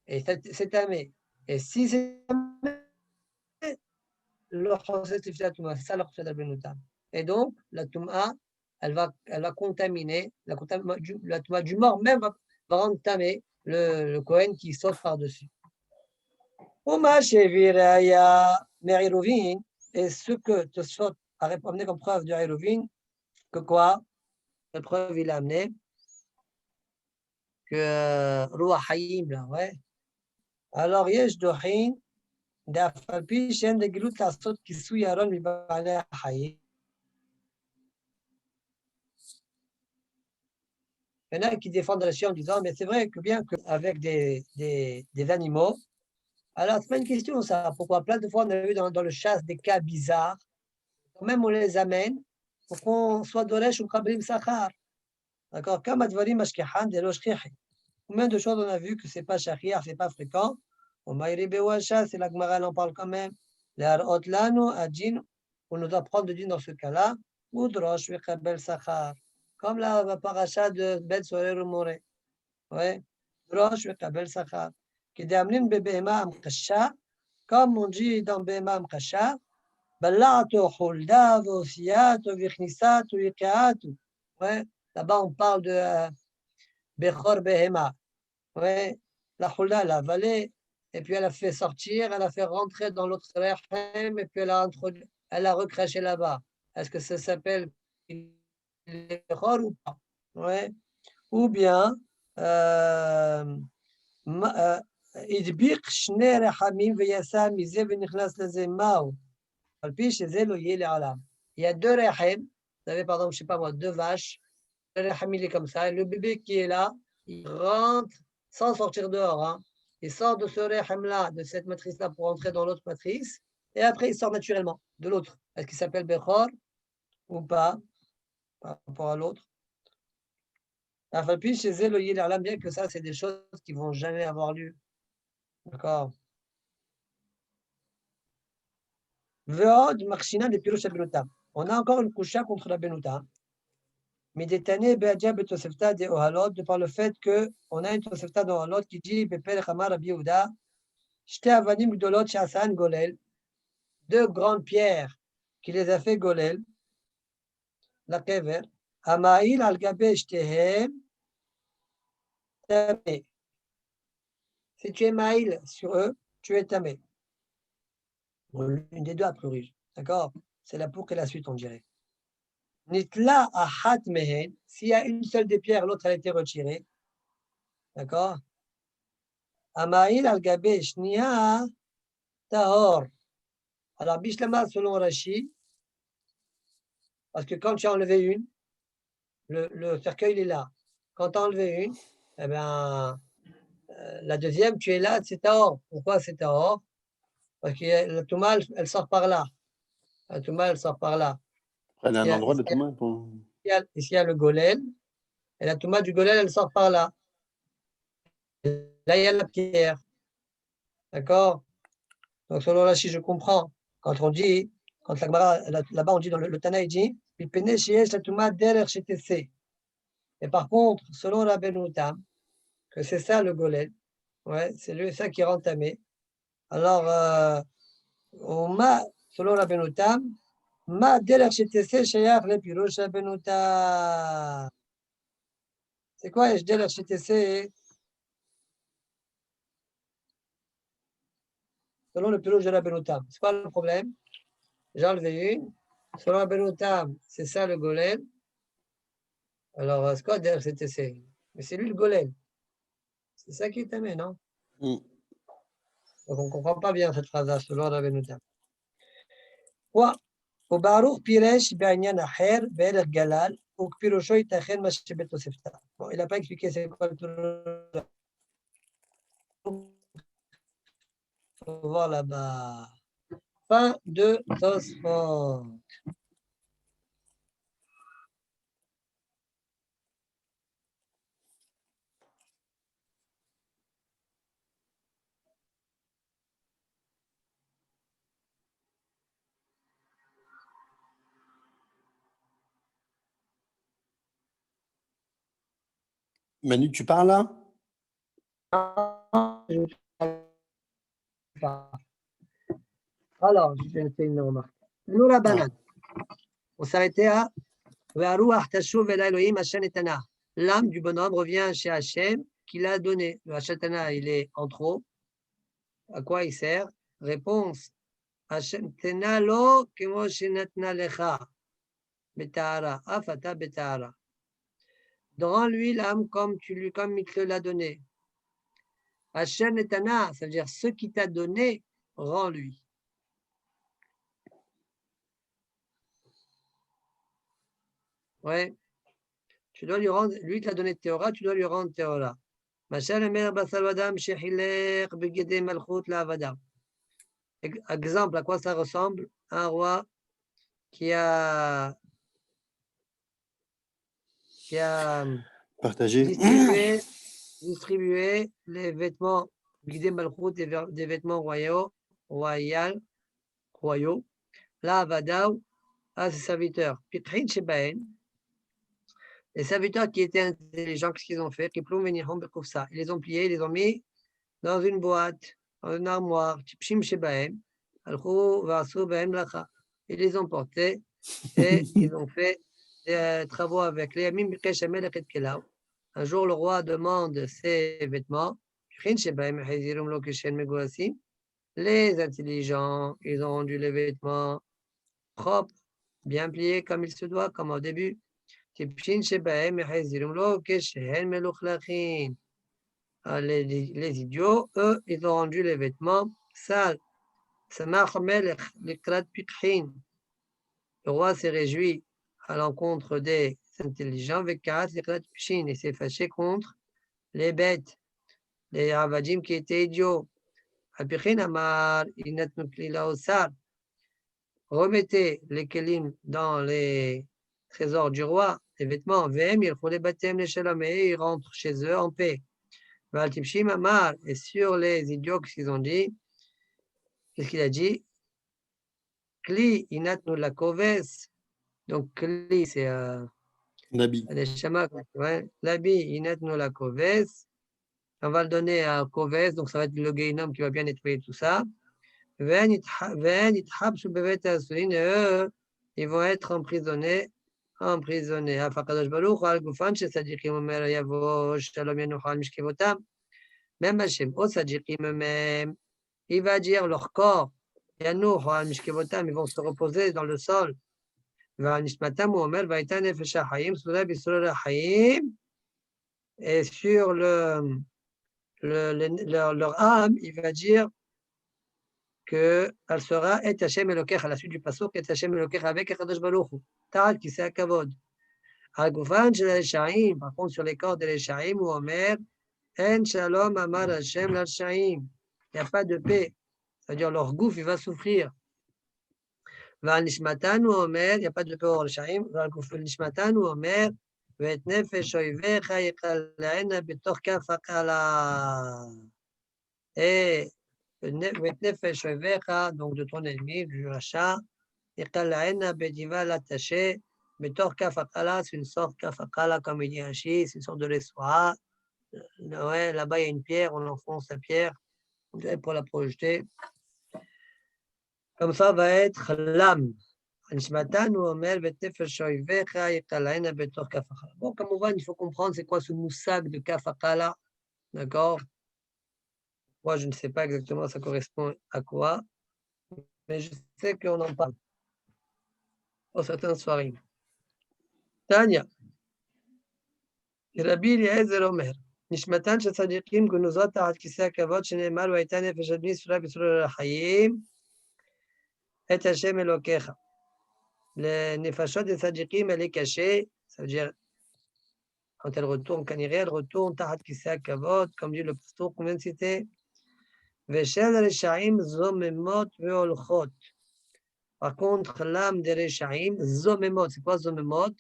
Et c'est tamé. Et si c'est tamé, le chosset, c'est la touma. C'est ça le chosset d'Albenoutam. Et donc, la touma, elle va contaminer, la touma du mort même va rendre tamé le Kohen qui saute par-dessus. Oma Sheviraya Meriruvin, et ce que Tosfot a amené comme preuve du Hiruvin, que quoi? La preuve, il a amené que Ruach Hayim, là, ouais. Alors, Yesh Dohin, d'Afalpi, Shen de Gilut Lasot Kisou Yaron Mibale Hayim. Il y en a qui défendent la Chine en disant, mais c'est vrai que bien qu'avec des animaux, alors c'est pas une question ça. Pourquoi plein de fois on a vu dans le chasse des cas bizarres, quand même on les amène pour qu'on soit Doresh ou Kabrim Sachar. D'accord? Comme Advarim Ashkehan, de Loshkehi. Combien de choses on a vu que c'est pas Shachir, c'est pas fréquent. Au Maïri Bewasha, c'est la Gemara, elle en parle quand même. Les Harot Lano, Adjin, on nous apprend de dire dans ce cas-là, ou Drosh, Kabel Sachar. Comme la paracha de Bet Sorer ou Moré. Ouais. Drosh, Kabel Sachar. Qui d'amener Bebehema Amkasha, comme on dit dans Behema Amkasha, Balato, Holda, Vosiato, Vichnisato, Yikaatu. Ouais. Là-bas, on parle de Bechor Behema. Ouais. La Holda, elle a avalé, et puis elle a fait sortir, elle a fait rentrer dans l'autre Rechem, et puis elle a recraché là-bas. Est-ce que ça s'appelle Bechor ou pas? Ouais. Ou bien, הדביק שני רחמים ויצא מזה ונכנס לזה, מהו? על פי שזה לא יהיה לעולם. Il y a deux rachem, vous avez par exemple, je sais pas moi, deux vaches, le rachem il est comme ça, et le bébé qui est là, il rentre sans sortir dehors, hein. Il sort de ce rachem-là, de cette matrice-là pour entrer dans l'autre matrice, et après il sort naturellement de l'autre. Est-ce qu'il s'appelle Bechor ou pas, par rapport à l'autre? Puis chez eux, le Yéler, bien que ça, c'est des choses qui ne vont jamais avoir lieu. D'accord. Veod Marchina de Pirosh Benuta. On a encore une coucha contre la Benuta. Mais détané Beadja Betosefta de Ohalot, de par le fait qu'on a une Tosefta de Ohalot qui dit Bepel Hamar Rabbi Yehuda, Shte Avanim Gdolot Shasan Golel, deux grandes pierres qui les a fait Golel, la Kever, Amaïl al-Gabe Shtehem, Tamé. Si tu es maïl sur eux, tu es tamé. Bon, une des deux a priori. D'accord? C'est la pour et la suite, on dirait. Nitla ahat mehen. S'il y a une seule des pierres, l'autre a été retirée. D'accord? Amaïl al-Gabe Shnia Tahor. Alors, Bishlama, selon Rashi, parce que quand tu as enlevé une, le cercueil il est là. Quand tu as enlevé une, eh bien, la deuxième, tu es là, c'est Tahor. Pourquoi c'est Tahor? Parce que la Touma, elle sort par là. La Touma, elle sort par là. Elle a un endroit de Touma pour... Ici, il y a le Golel. Et la Touma du Golel, elle sort par là. Là, il y a la pierre. D'accord? Donc, selon là, si je comprends, quand on dit, quand là-bas, on dit dans le Tana, il dit, et par contre, selon la Benoutam, que c'est ça le Golel, ouais, c'est ça qui est entamé. Alors, selon la Benoutam, Ma deler chetese shayach le pirosh benuta. C'est quoi deler chetese? Selon le pirosh de la benutam. C'est quoi le problème? J'ai enlevé une. Selon la benutam, c'est ça le golem. Alors, c'est quoi deler chetese? Mais c'est lui le golem. C'est ça qui est aimé, non? Donc, on ne comprend pas bien cette phrase-là, selon la benutam. Quoi? וברוך פירש בעניין אחר בערך גלל וכפירושו ייתכן מה שבתוספתא. Bon, il n'a pas expliqué c'est quoi le פירוש. Faut voir là-bas. Fin de Tosfot. Manu, tu parles là? Alors, je vais faire une remarque. Nous, la banane. On s'arrêtait à l'âme du bonhomme revient chez Hachem qu'il a donné. Le Hachetana, il est en trop. À quoi il sert? Réponse. Hachetana lo kemo shenatna lecha betahara afata betahara. Rends-lui l'âme comme il te l'a donné. Hachem Netana, ça veut dire ce qui t'a donné, rends-lui. Ouais. Tu dois lui rendre, lui qui t'a donné Théora, tu dois lui rendre Théora. Exemple, à quoi ça ressemble? Un roi qui a Partagé. distribué les vêtements, guidé Malchut, des vêtements royaux, la Avadaw à ses serviteurs. Les serviteurs qui étaient intelligents, qu'est-ce qu'ils ont fait? Ils les ont pliés, ils les ont mis dans une boîte, dans une armoire. Ils les ont portés et ils ont fait des travaux avec les. Un jour, le roi demande ses vêtements. Les intelligents, ils ont rendu les vêtements propres, bien pliés comme il se doit, comme au début. Les idiots, eux, ils ont rendu les vêtements sales. Le roi s'est réjoui à l'encontre des intelligents, et s'est fâché contre les bêtes, les Avadim qui étaient idiots. Remettez les kelim dans les trésors du roi, les vêtements, et ils rentrent chez eux en paix. Et sur les idiots, qu'est-ce qu'ils ont dit? Qu'est-ce qu'il a dit? Kli inatnu la koves. Donc, Kli, c'est L'habit. l'habit inatnu la koves. On va le donner à Koves, donc ça va être le Gehinnom qui va bien nettoyer tout ça. Et eux, ils vont être emprisonnés. Même Hachem, au Sadiqim eux-mêmes, il va dire leur corps, ils vont se reposer dans le sol. Et sur leur âme, il va dire qu'elle sera et Hachem Elokecha, à la suite du passage, et Hachem Elokecha avec Akadosh Baruch Hu. Ta'al qui c'est à Kavod. Al-Gufan shel Elishaim, par contre, sur les corps de l'Elishaim, ou Omer, En Shalom Amar Hachem l'Elishaim. Il n'y a pas de paix. C'est-à-dire leur gouffre, il va souffrir. Val Nishmatan ou Omer, il n'y a pas de paix au l'Elishaim. Val Gufan Nishmatan ou Omer, Vet Nefesh Oivecha Yekalaena Betor Kafakala. Et donc de ton ennemi, du rachat, l'attaché, c'est une sorte kafakala, comme il dit Rashi, c'est une sorte de l'essoir. Ouais, là-bas, il y a une pierre, on enfonce la pierre pour la projeter. Comme ça va être l'âme. Bon, comme on voit, il faut comprendre c'est quoi ce moussag de kafakala. D'accord? Moi, je ne sais pas exactement ça correspond à quoi, mais je sais qu'on en parle dans certaines soirées. Tania, Rabbi Eliezer Omer, Nishmatan shel tzadikim gunuzot tachat kisei hakavod shene'emar v'hayta nefesh admi yisura b'yisur ha'chayim et Hashem Elokecha. Les nefashot des tzadikim, elle est cachée, ça veut dire quand elle retourne, elle retourne tachat kisei hakavod, comme dit le pasteur qu'on vient de citer. Veshel reshaim zomemot ve'olchot. Par contre, l'âme des Reshaim, Zomemot, c'est quoi Zomemot?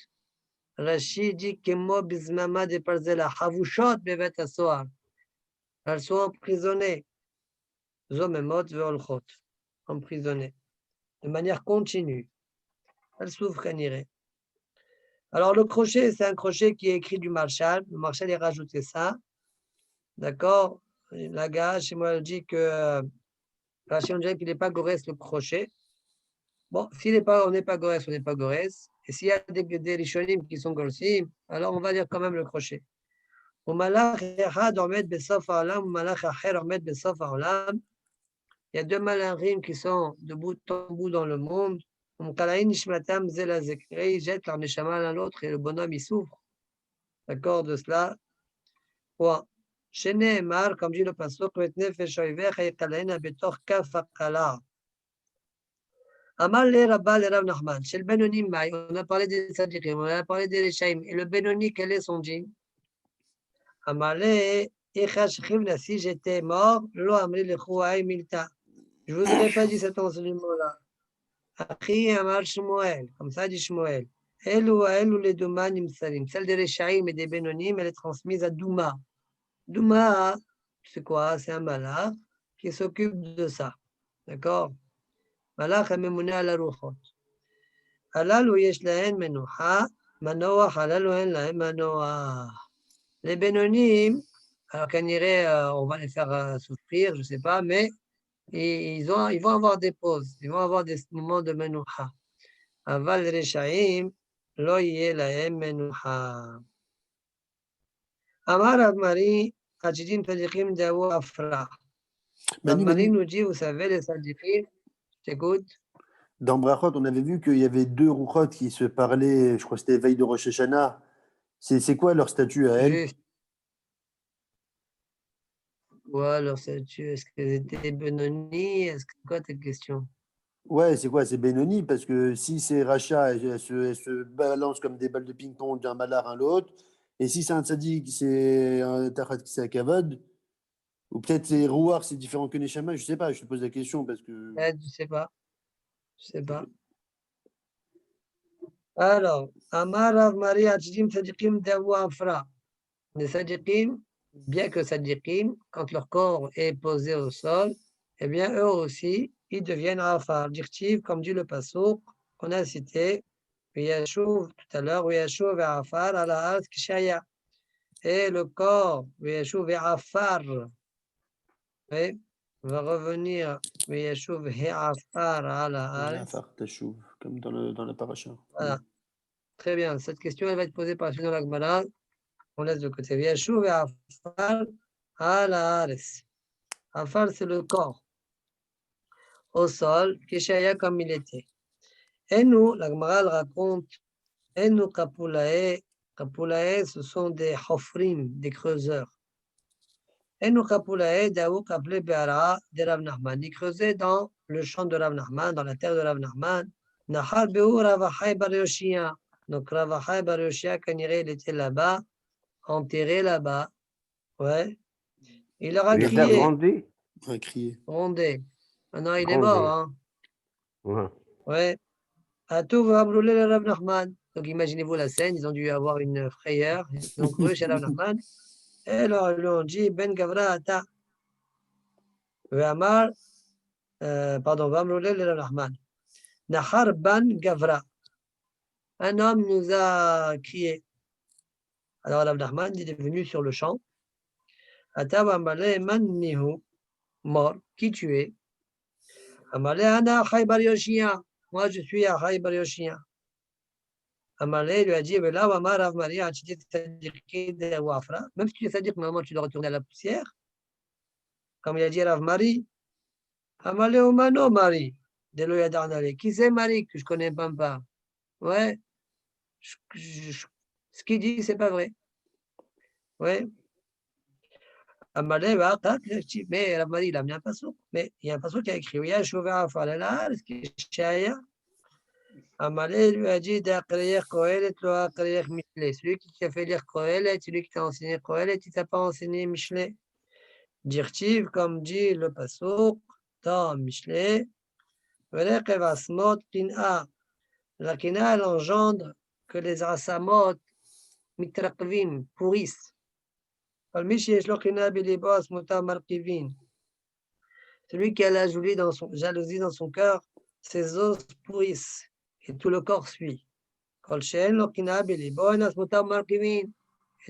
Rashi dit Kemo bizmama de parzela, Havushot bevet asoar. Elles sont emprisonnées. Zomemot veolchot, emprisonnées. De manière continue. Elles souffrent caniré. Alors, le crochet, c'est un crochet qui est écrit du Marshal. Le Marshal a rajouté ça. D'accord? La gars, chez moi, elle dit que Rashi, on dirait qu'il n'est pas gorès le crochet. Bon, on n'est pas gorès, on n'est pas gorès. Et s'il y a des rishonim qui sont gorsim, alors on va dire quand même le crochet. ומלאך אחד עומד בסוף העולם, ומלאך אחר עומד בסוף העולם. Il y a deux malachim qui sont de bout en bout dans le monde. Ils jettent leur neshama l'un l'autre et le bonhomme il souffre. D'accord de cela. Quoi? Sheneemar, comme dit le pasuk, nefesh oivecha yekaleina betoch kaf hakala. Amar le Rabba le Rav Nachman. Chez le Benoni Maï, on a parlé des Sadiqim, on a parlé des Rechaim. Et le Benoni, quel est son djinn? Amar le Echash Chivna, si j'étais mort, lo amri le Chouaï Milta. Je ne vous aurais pas dit cet enseignement-là. Achi Amar Shmuel, comme ça dit Shmuel. Elou les Douma Nimsalim. Celle des Rechaim et des Benonim, elle est transmise à Douma. Douma, c'est quoi? C'est un malach qui s'occupe de ça. D'accord? Malach הממונה על הרוחות. הללו יש להן מנוחה, מנוח, הללו אין להם מנוח. Les Bénonim, alors qu'on irait, on va les faire souffrir, je ne sais pas, mais ils vont avoir des pauses, ils vont avoir des moments de menoucha. Aval Rechaim, lo yeh lahem menoucha. Amar Rav Mari, Hachidim Tzadikim Daou Afra. Rav Mari nous dit, vous savez, les Tzadikim, j'écoute. Dans Brachot, on avait vu qu'il y avait deux rouchot qui se parlaient, je crois que c'était veille de Rosh Hashanah. C'est quoi leur statut à elles? Juste. Ouais, leur statut, est-ce qu'elles étaient Benoni? Quoi ta question? Ouais, c'est quoi? C'est Benoni, parce que si c'est Racha, elles se balancent comme des balles de ping-pong d'un malard à l'autre. Et si c'est un tzaddik, c'est un tachat qui c'est un kavod. Ou peut-être c'est Rouar, c'est différent que Neshama, je sais pas, je te pose la question parce que. Je sais pas. Je sais pas. Alors, Amar Rav Mari Hachidim Tzadikim Daou Afra. Les Sadiqim, bien que Sadiqim, quand leur corps est posé au sol, eh bien, eux aussi, ils deviennent Afar, dirtiv, comme dit le Passouk, qu'on a cité, Yashuv tout à l'heure, Yashuv et Afar, à la Haz Kishaya. Et le corps, Yashuv et Afar, va revenir, Yashuv et Afar, à la Haz. Afar, Tashuv, comme dans la paracha. Voilà. Très bien. Cette question, elle va être posée par la la Gemara. On laisse de côté. Yashuv et Afar à la Haaretz. Afar, c'est le corps. Au sol, Kishaya comme il était. Et nous, la Gemara raconte, et nous, Kapulae, ce sont des hofrim, des creuseurs. Et nous, Kapulae, Daou, Kapule, Be'ara, de Rav Nachman. Ils creusaient dans le champ de Rav Nachman, dans la terre de Rav Nachman. Nahar Be'u Ravachai Bar Yoshia. Donc, Ravachai Bar Yoshia, quand il était là-bas, enterré là-bas. Ouais. Il leur a crié. Crié. Grondé. Maintenant, il est mort. Hein. Ouais. Atou va brûler le Rav Nachman. Donc, imaginez-vous la scène. Ils ont dû avoir une frayeur. Ils ont couru chez Rav Nachman. Et alors, ils lui ont dit Ben Gavra Ata. Pardon, va brûler le Rav Nachman. Nahar Ban Gavra. Un homme nous a crié. Alors, Rav Nachman est venu sur le champ. Ata va m'aller man nihu. Mort. Qui tu es? Amalé Ana Chai Bar Yoshia. Moi, je suis à Chai Bar Yoshia. Amalé lui a dit, là, Rav Mari, même si tu es sadique, normalement, tu dois retourner à la poussière. Comme il a dit Rav Mari. Amalé Omano Mari. Delo Yadarnale. Qui c'est Mari que je connais pas? Ouais. Ce qu'il dit, c'est pas vrai. Ouais. Amalé, mais Rav Mari, il a mis un passeau. Mais il y a un passeau qui a écrit, oui, Shova Falala, ce qui est Shaya. Amalé lui a dit celui qui a fait lire Kohelet, celui qui t'a enseigné Kohelet, il t'a pas enseigné Michelet. Dirtiv, comme dit le Passouk, dans Michelet, la kina, elle engendre que les asamot mitrakvin pourrissent. Celui qui a la jalousie dans son cœur, ses os pourrissent. Et tout le corps suit. Et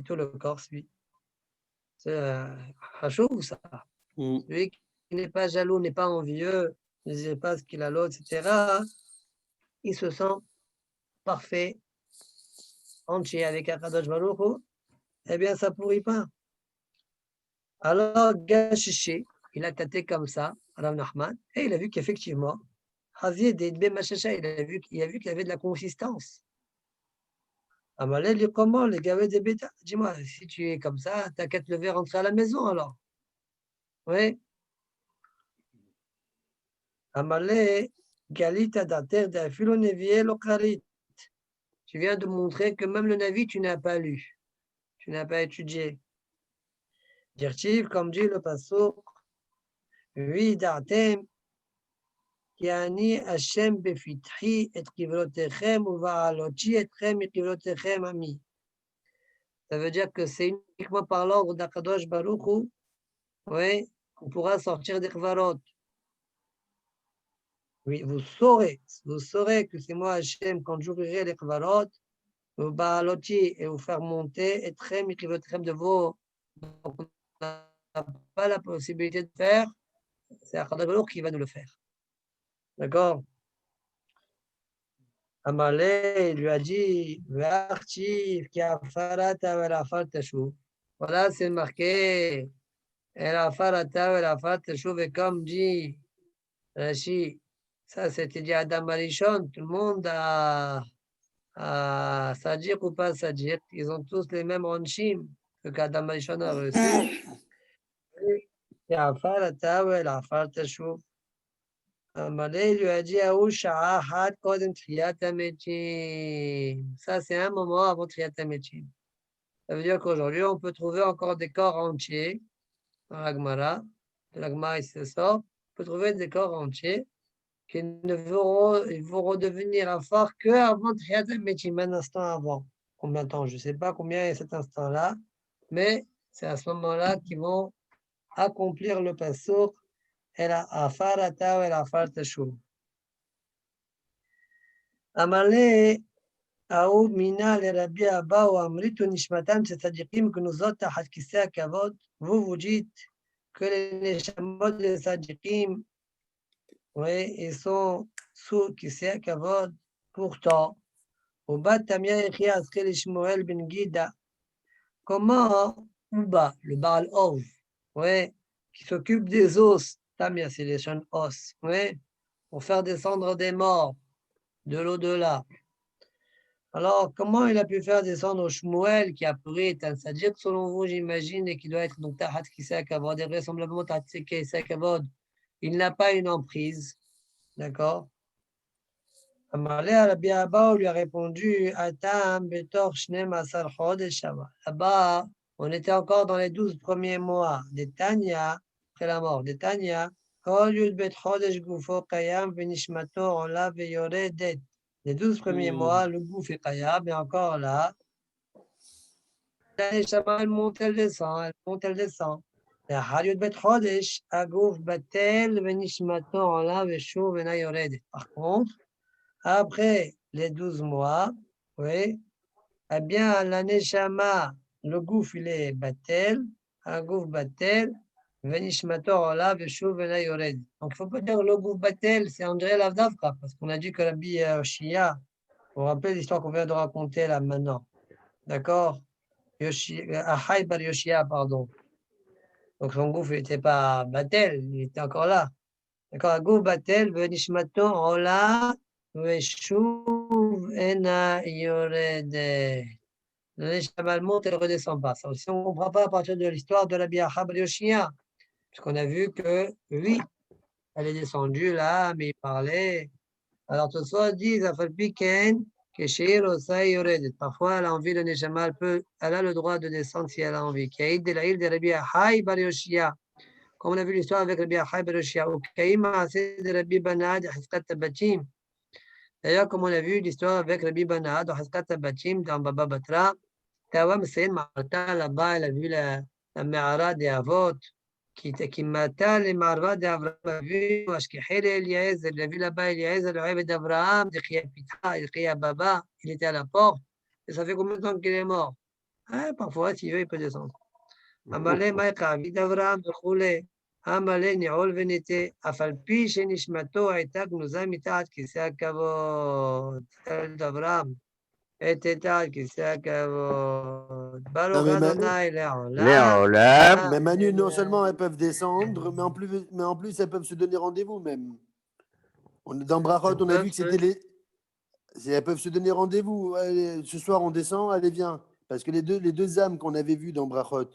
tout le corps suit. C'est chaud, ça. Celui qui n'est pas jaloux, n'est pas envieux, ne sait pas ce qu'il a l'autre, etc., il se sent parfait, entier avec Akadosh Baruch Hu, eh bien, ça ne pourrit pas. Alors, Gachiché, il a tâté comme ça, Rav Nachman, et il a vu qu'effectivement, Hazié Deidbe Machacha, il a vu qu'il y avait de la consistance. Amalé lui comment les gars des bêtas? Dis-moi, si tu es comme ça, t'as qu'à te lever, rentrer à la maison alors. Oui. Amalé, Galita d'Ater de Philonévier Locarit. Tu viens de montrer que même le Navi, tu n'as pas lu. Tu n'as pas étudié. Dirtiv, comme dit le Passouk, oui, d'Atem, Yani Hashem befitri et kivrotechem ou va'aloti etchem et kivrotechem ami. Ça veut dire que c'est uniquement par l'ordre d'Akadosh Baruch Hu, oui, qu'on pourra sortir des kvarot. Oui, vous saurez que c'est moi Hashem quand j'ouvrirai les kvarot, vous ba'aloti et vous faire monter etchem et kivrotechem de vos. Donc, on n'a pas la possibilité de faire, c'est Akadosh Baruch qui va nous le faire. D'accord? Amalé lui a dit, voilà, c'est marqué, et comme dit Rashi, ça c'était dit Adam Arishon, tout le monde a Sadir ou pas Sadir, ils ont tous les mêmes onshim que qu'Adam Arishon a reçu. Amalé lui a dit, ça c'est un moment avant Triyat HaMetim. Ça veut dire qu'aujourd'hui, on peut trouver encore des corps entiers dans la Gemara. La Gemara, il se sort. On peut trouver des corps entiers qui ne vont redevenir à forts qu'avant Triyat HaMetim, un instant avant. Combien de temps? Je ne sais pas combien est cet instant-là, mais c'est à ce moment-là qu'ils vont accomplir le Passouk. אלא עפר אתה ואל עפר תשוב. המלא ההוא מינה לרבי אבאו אמריתו נשמתם של צדיקים גנוזות תחת כיסא הכבוד, vous dites que les neshamot des tzadikim, oui, ils sont sous כיסא הכבוד, pourtant, Uba Tamia écrit à ce Shmuel ben Gida, comment Uba, le Baal Ov, oui, qui s'occupe des os, Tamia, c'est les chaînes os, oui, pour faire descendre des morts de l'au-delà. Alors, comment il a pu faire descendre Shmuel, qui a pris un sadiq, selon vous, j'imagine, et qui doit être donc Tahat Kisei Kavod, et vraisemblablement Tahat Kisei Kavod, il n'a pas une emprise, d'accord? Amalé Rabbi Abba lui a répondu, Atam Betor Shnem Asar Chodesh Shava. Là-bas, on était encore dans les 12 premiers mois des Tanya, après la mort des Tanya. Les 12 premiers mois, le gouf est Kayab, et encore là, elle monte, elle descend, elle monte, elle descend. Par contre, après les 12 mois, oui, eh bien, la Neshama, le gouf, il est Batel, un gouf Batel, donc, il ne faut pas dire le gouf Batel, c'est André Lavdavka, parce qu'on a dit que Rabbi Yoshia, vous vous rappelez l'histoire qu'on vient de raconter là maintenant, d'accord? Ahai bar Yoshia, pardon. Donc, son gouf n'était pas Batel, il était encore là. D'accord, un gouf Batel, Venishmato, Ola, Veshuv, Ena, Yorede. Le Neshama monte et ne redescend pas. Ça aussi, on ne comprend pas à partir de l'histoire de Rabbi Ahai bar Yoshia. Puisqu'on a vu que, oui, elle est descendue là, mais il parlait. Alors, tout ça dit, parfois, elle a envie, le Neshama, elle a le droit de descendre si elle a envie. Comme on a vu l'histoire avec Rabbi Ahai bar Yoshia, d'ailleurs, comme on a vu l'histoire avec Rabbi Banad, dans Baba Batra, là-bas, elle a vu la Me'ara des Avot, qui mata les marva d'Abraham, vu Ashkehel Eliezer, il a vu là-bas Eliezer, le rêve d'Abraham, de Chia Pitra, de Chia Baba, il était à la porte, et ça fait combien de temps qu'il est mort? Parfois, s'il veut, il peut descendre. Amalé Maïka, vid Abraham, de Choulé, Amalé Niol Venete, Afalpi, Shenishmato, Aïta, Gnuza, Mitat, Kisea Kavod, d'Abraham. את הכיסא הכבוד. Non, ברוך mais, אדוני לעולם. Léolam. mais Manu, non seulement elles peuvent descendre, mais en plus elles peuvent se donner rendez-vous même. Dans Brachot, on a vu que c'était les. Elles peuvent se donner rendez-vous. Allez, ce soir, on descend, allez, viens. Parce que les deux âmes qu'on avait vues dans Brachot,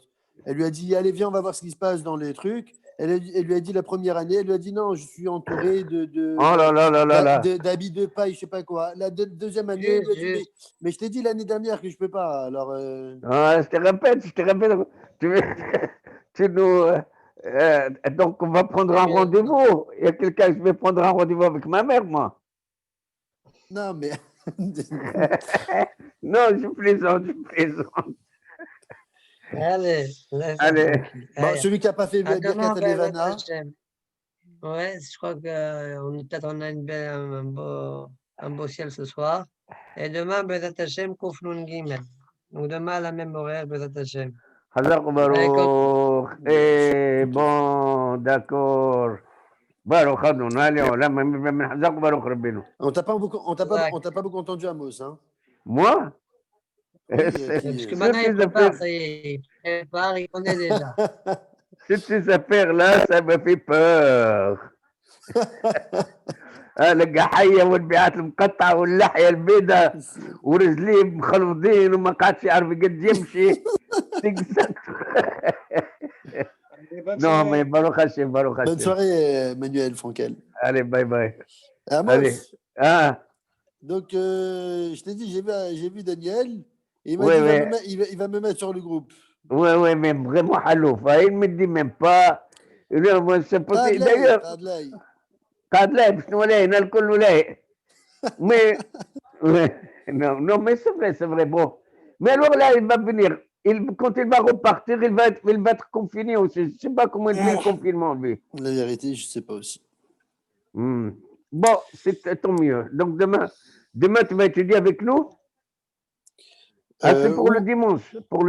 elle lui a dit, allez, viens, on va voir ce qui se passe dans les trucs. Elle lui a dit la première année, elle lui a dit, non, je suis entouré Oh là là là là là. d'habits de paille, je sais pas quoi. La deuxième année, elle lui a dit, mais je t'ai dit l'année dernière que je peux pas. Alors. Ah, je te répète. Tu nous. Donc, on va prendre un rendez-vous. Il y a quelqu'un, je vais prendre un rendez-vous avec ma mère, moi. Non, mais. Non, je plaisante. Allez, Allez. Bon, celui qui n'a pas fait Birkat Levana. Ouais, je crois qu'on a un beau ciel ce soir. Et demain, Bezat Hashem, Koufnoun Gimel. Donc demain, à la même horaire, Bezat Hashem. Hazak Baruch. Eh, bon, d'accord. Baruch Adonai, allez, on l'a même Hazak Baruch Rabbeinu. On t'a pas beaucoup entendu, Amos, hein? Moi? Oui, parce que maintenant, il prépare, ça y est, il prépare, il connaît déjà. Toutes ces affaires-là, ça me fait peur. القحيه والبيعات المقطعه واللحيه البيضاء ورجليه مخلوطين وما قعدش يعرف قد يمشي. Non, mais Baruch Hashem, Baruch Hashem. Bonne soirée, Manuel Frankel. Allez, bye bye. Amos. Allez. Ah. Donc, je t'ai dit, j'ai vu Daniel. Et il m'a dit, il va me mettre sur le groupe. Ouais, mais vraiment halouf. Il me dit même pas. D'ailleurs. قادلاه باش نولي هنا الكل ولاي mais non mais c'est vrai bon mais alors là il va venir quand il va repartir il va être confiné aussi je sais pas comment il fait le confinement lui. La vérité je sais pas aussi. Bon c'est tant mieux donc demain tu vas étudier avec nous. C'est pour le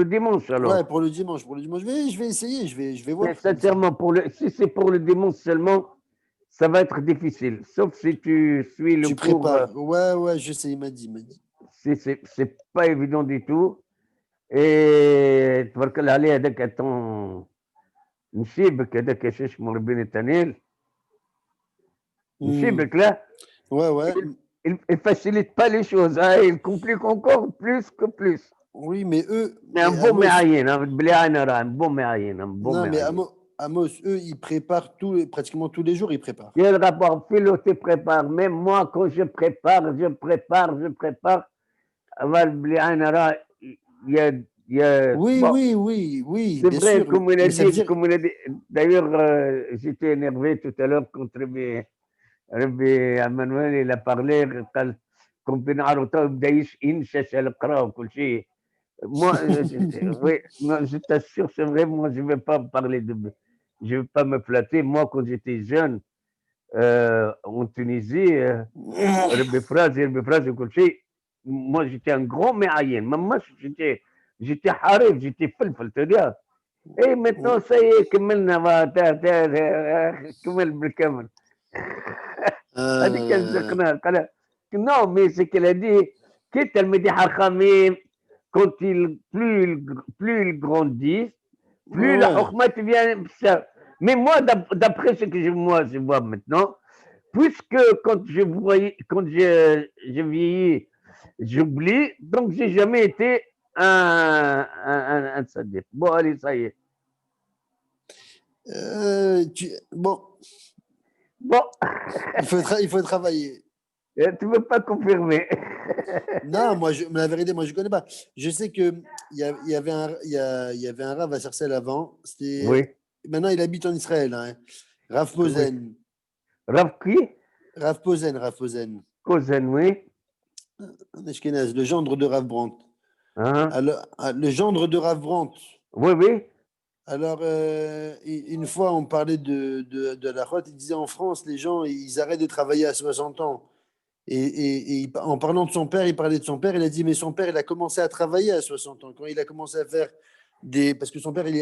dimanche alors. Ouais, pour le dimanche je vais essayer je vais voir. Mais sincèrement si c'est pour le dimanche seulement ça va être difficile, sauf si tu suis le cours. Ouais, je sais, il m'a dit. C'est pas évident du tout. Et تبارك الله عليه هذاك ton نسيبك هذاك اش اسمه ربي نتانيل نسيبك là. Ouais. Il facilite pas les choses, hein, il complique encore plus que plus. Oui, mais eux. Mais un bon méaïen, un bon méaïen. Non, mais Amos, eux, ils préparent pratiquement tous les jours, ils préparent. Quel rapport Philo te prépare? Même moi, quand je prépare. Il y a oui. C'est vrai, sûr, comme il a dit. D'ailleurs, j'étais énervé tout à l'heure contre Rabbi Emmanuel, il a parlé, comme moi, je t'assure, c'est vrai, moi, je ne vais pas parler je ne vais pas me flatter. Moi, quand j'étais jeune, en Tunisie, moi, j'étais un grand méaïen. Moi, j'étais harif, j'étais falfal, tu vois. Et maintenant, ça y est, كمل بالكامل. Non, mais c'est qu'elle a dit, quitte elle me dit Harkhamim, quand plus il grandit, plus la Chokhmah devient ça. Mais moi, d'après ce que je vois maintenant, puisque quand je vieillis, j'oublie, donc j'ai jamais été un sadiq. Bon, allez, ça y est. Bon. Il faut travailler. Tu ne veux pas confirmer? Non, la vérité, moi, je ne connais pas. Je sais qu'il y avait un Rav à Sarcelles avant. Oui. Maintenant, il habite en Israël. Hein. Rav Posen. Rav qui? Rav Posen. Posen, oui. Le gendre de Rav Brandt. Alors, le gendre de Rav Brandt. Oui. Alors, une fois, on parlait de la Chot, il disait en France, les gens, ils arrêtent de travailler à 60 ans. Et en parlant de son père, il parlait de son père, il a dit, mais son père, il a commencé à travailler à 60 ans. Quand il a commencé à faire parce que son père, il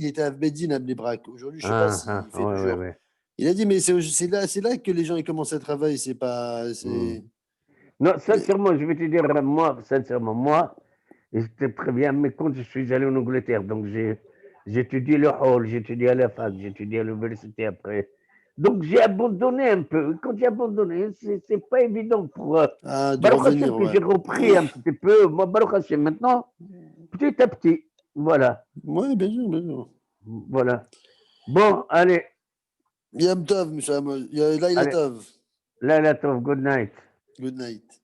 était à Bedin à Bnei-Brak. Aujourd'hui, je ne sais pas s'il fait toujours. Ouais. Il a dit, mais c'est là que les gens ils commencent à travailler, c'est pas. Non, sincèrement, je vais te dire, moi, sincèrement, moi, j'étais très bien, mais quand je suis allé en Angleterre, donc j'ai étudié le hall, j'ai étudié à la fac, j'ai étudié à l'université après. Donc j'ai abandonné un peu. Quand j'ai abandonné, c'est pas évident pour de Baruch revenir, Hashem que ouais. j'ai repris un petit peu. Moi, Baruch Hashem, maintenant, petit à petit. Voilà. Oui, bien sûr, bien sûr. Voilà. Bon, allez. Yom Tov, Laila Allez. Tov. Laila Tov, good night. Good night.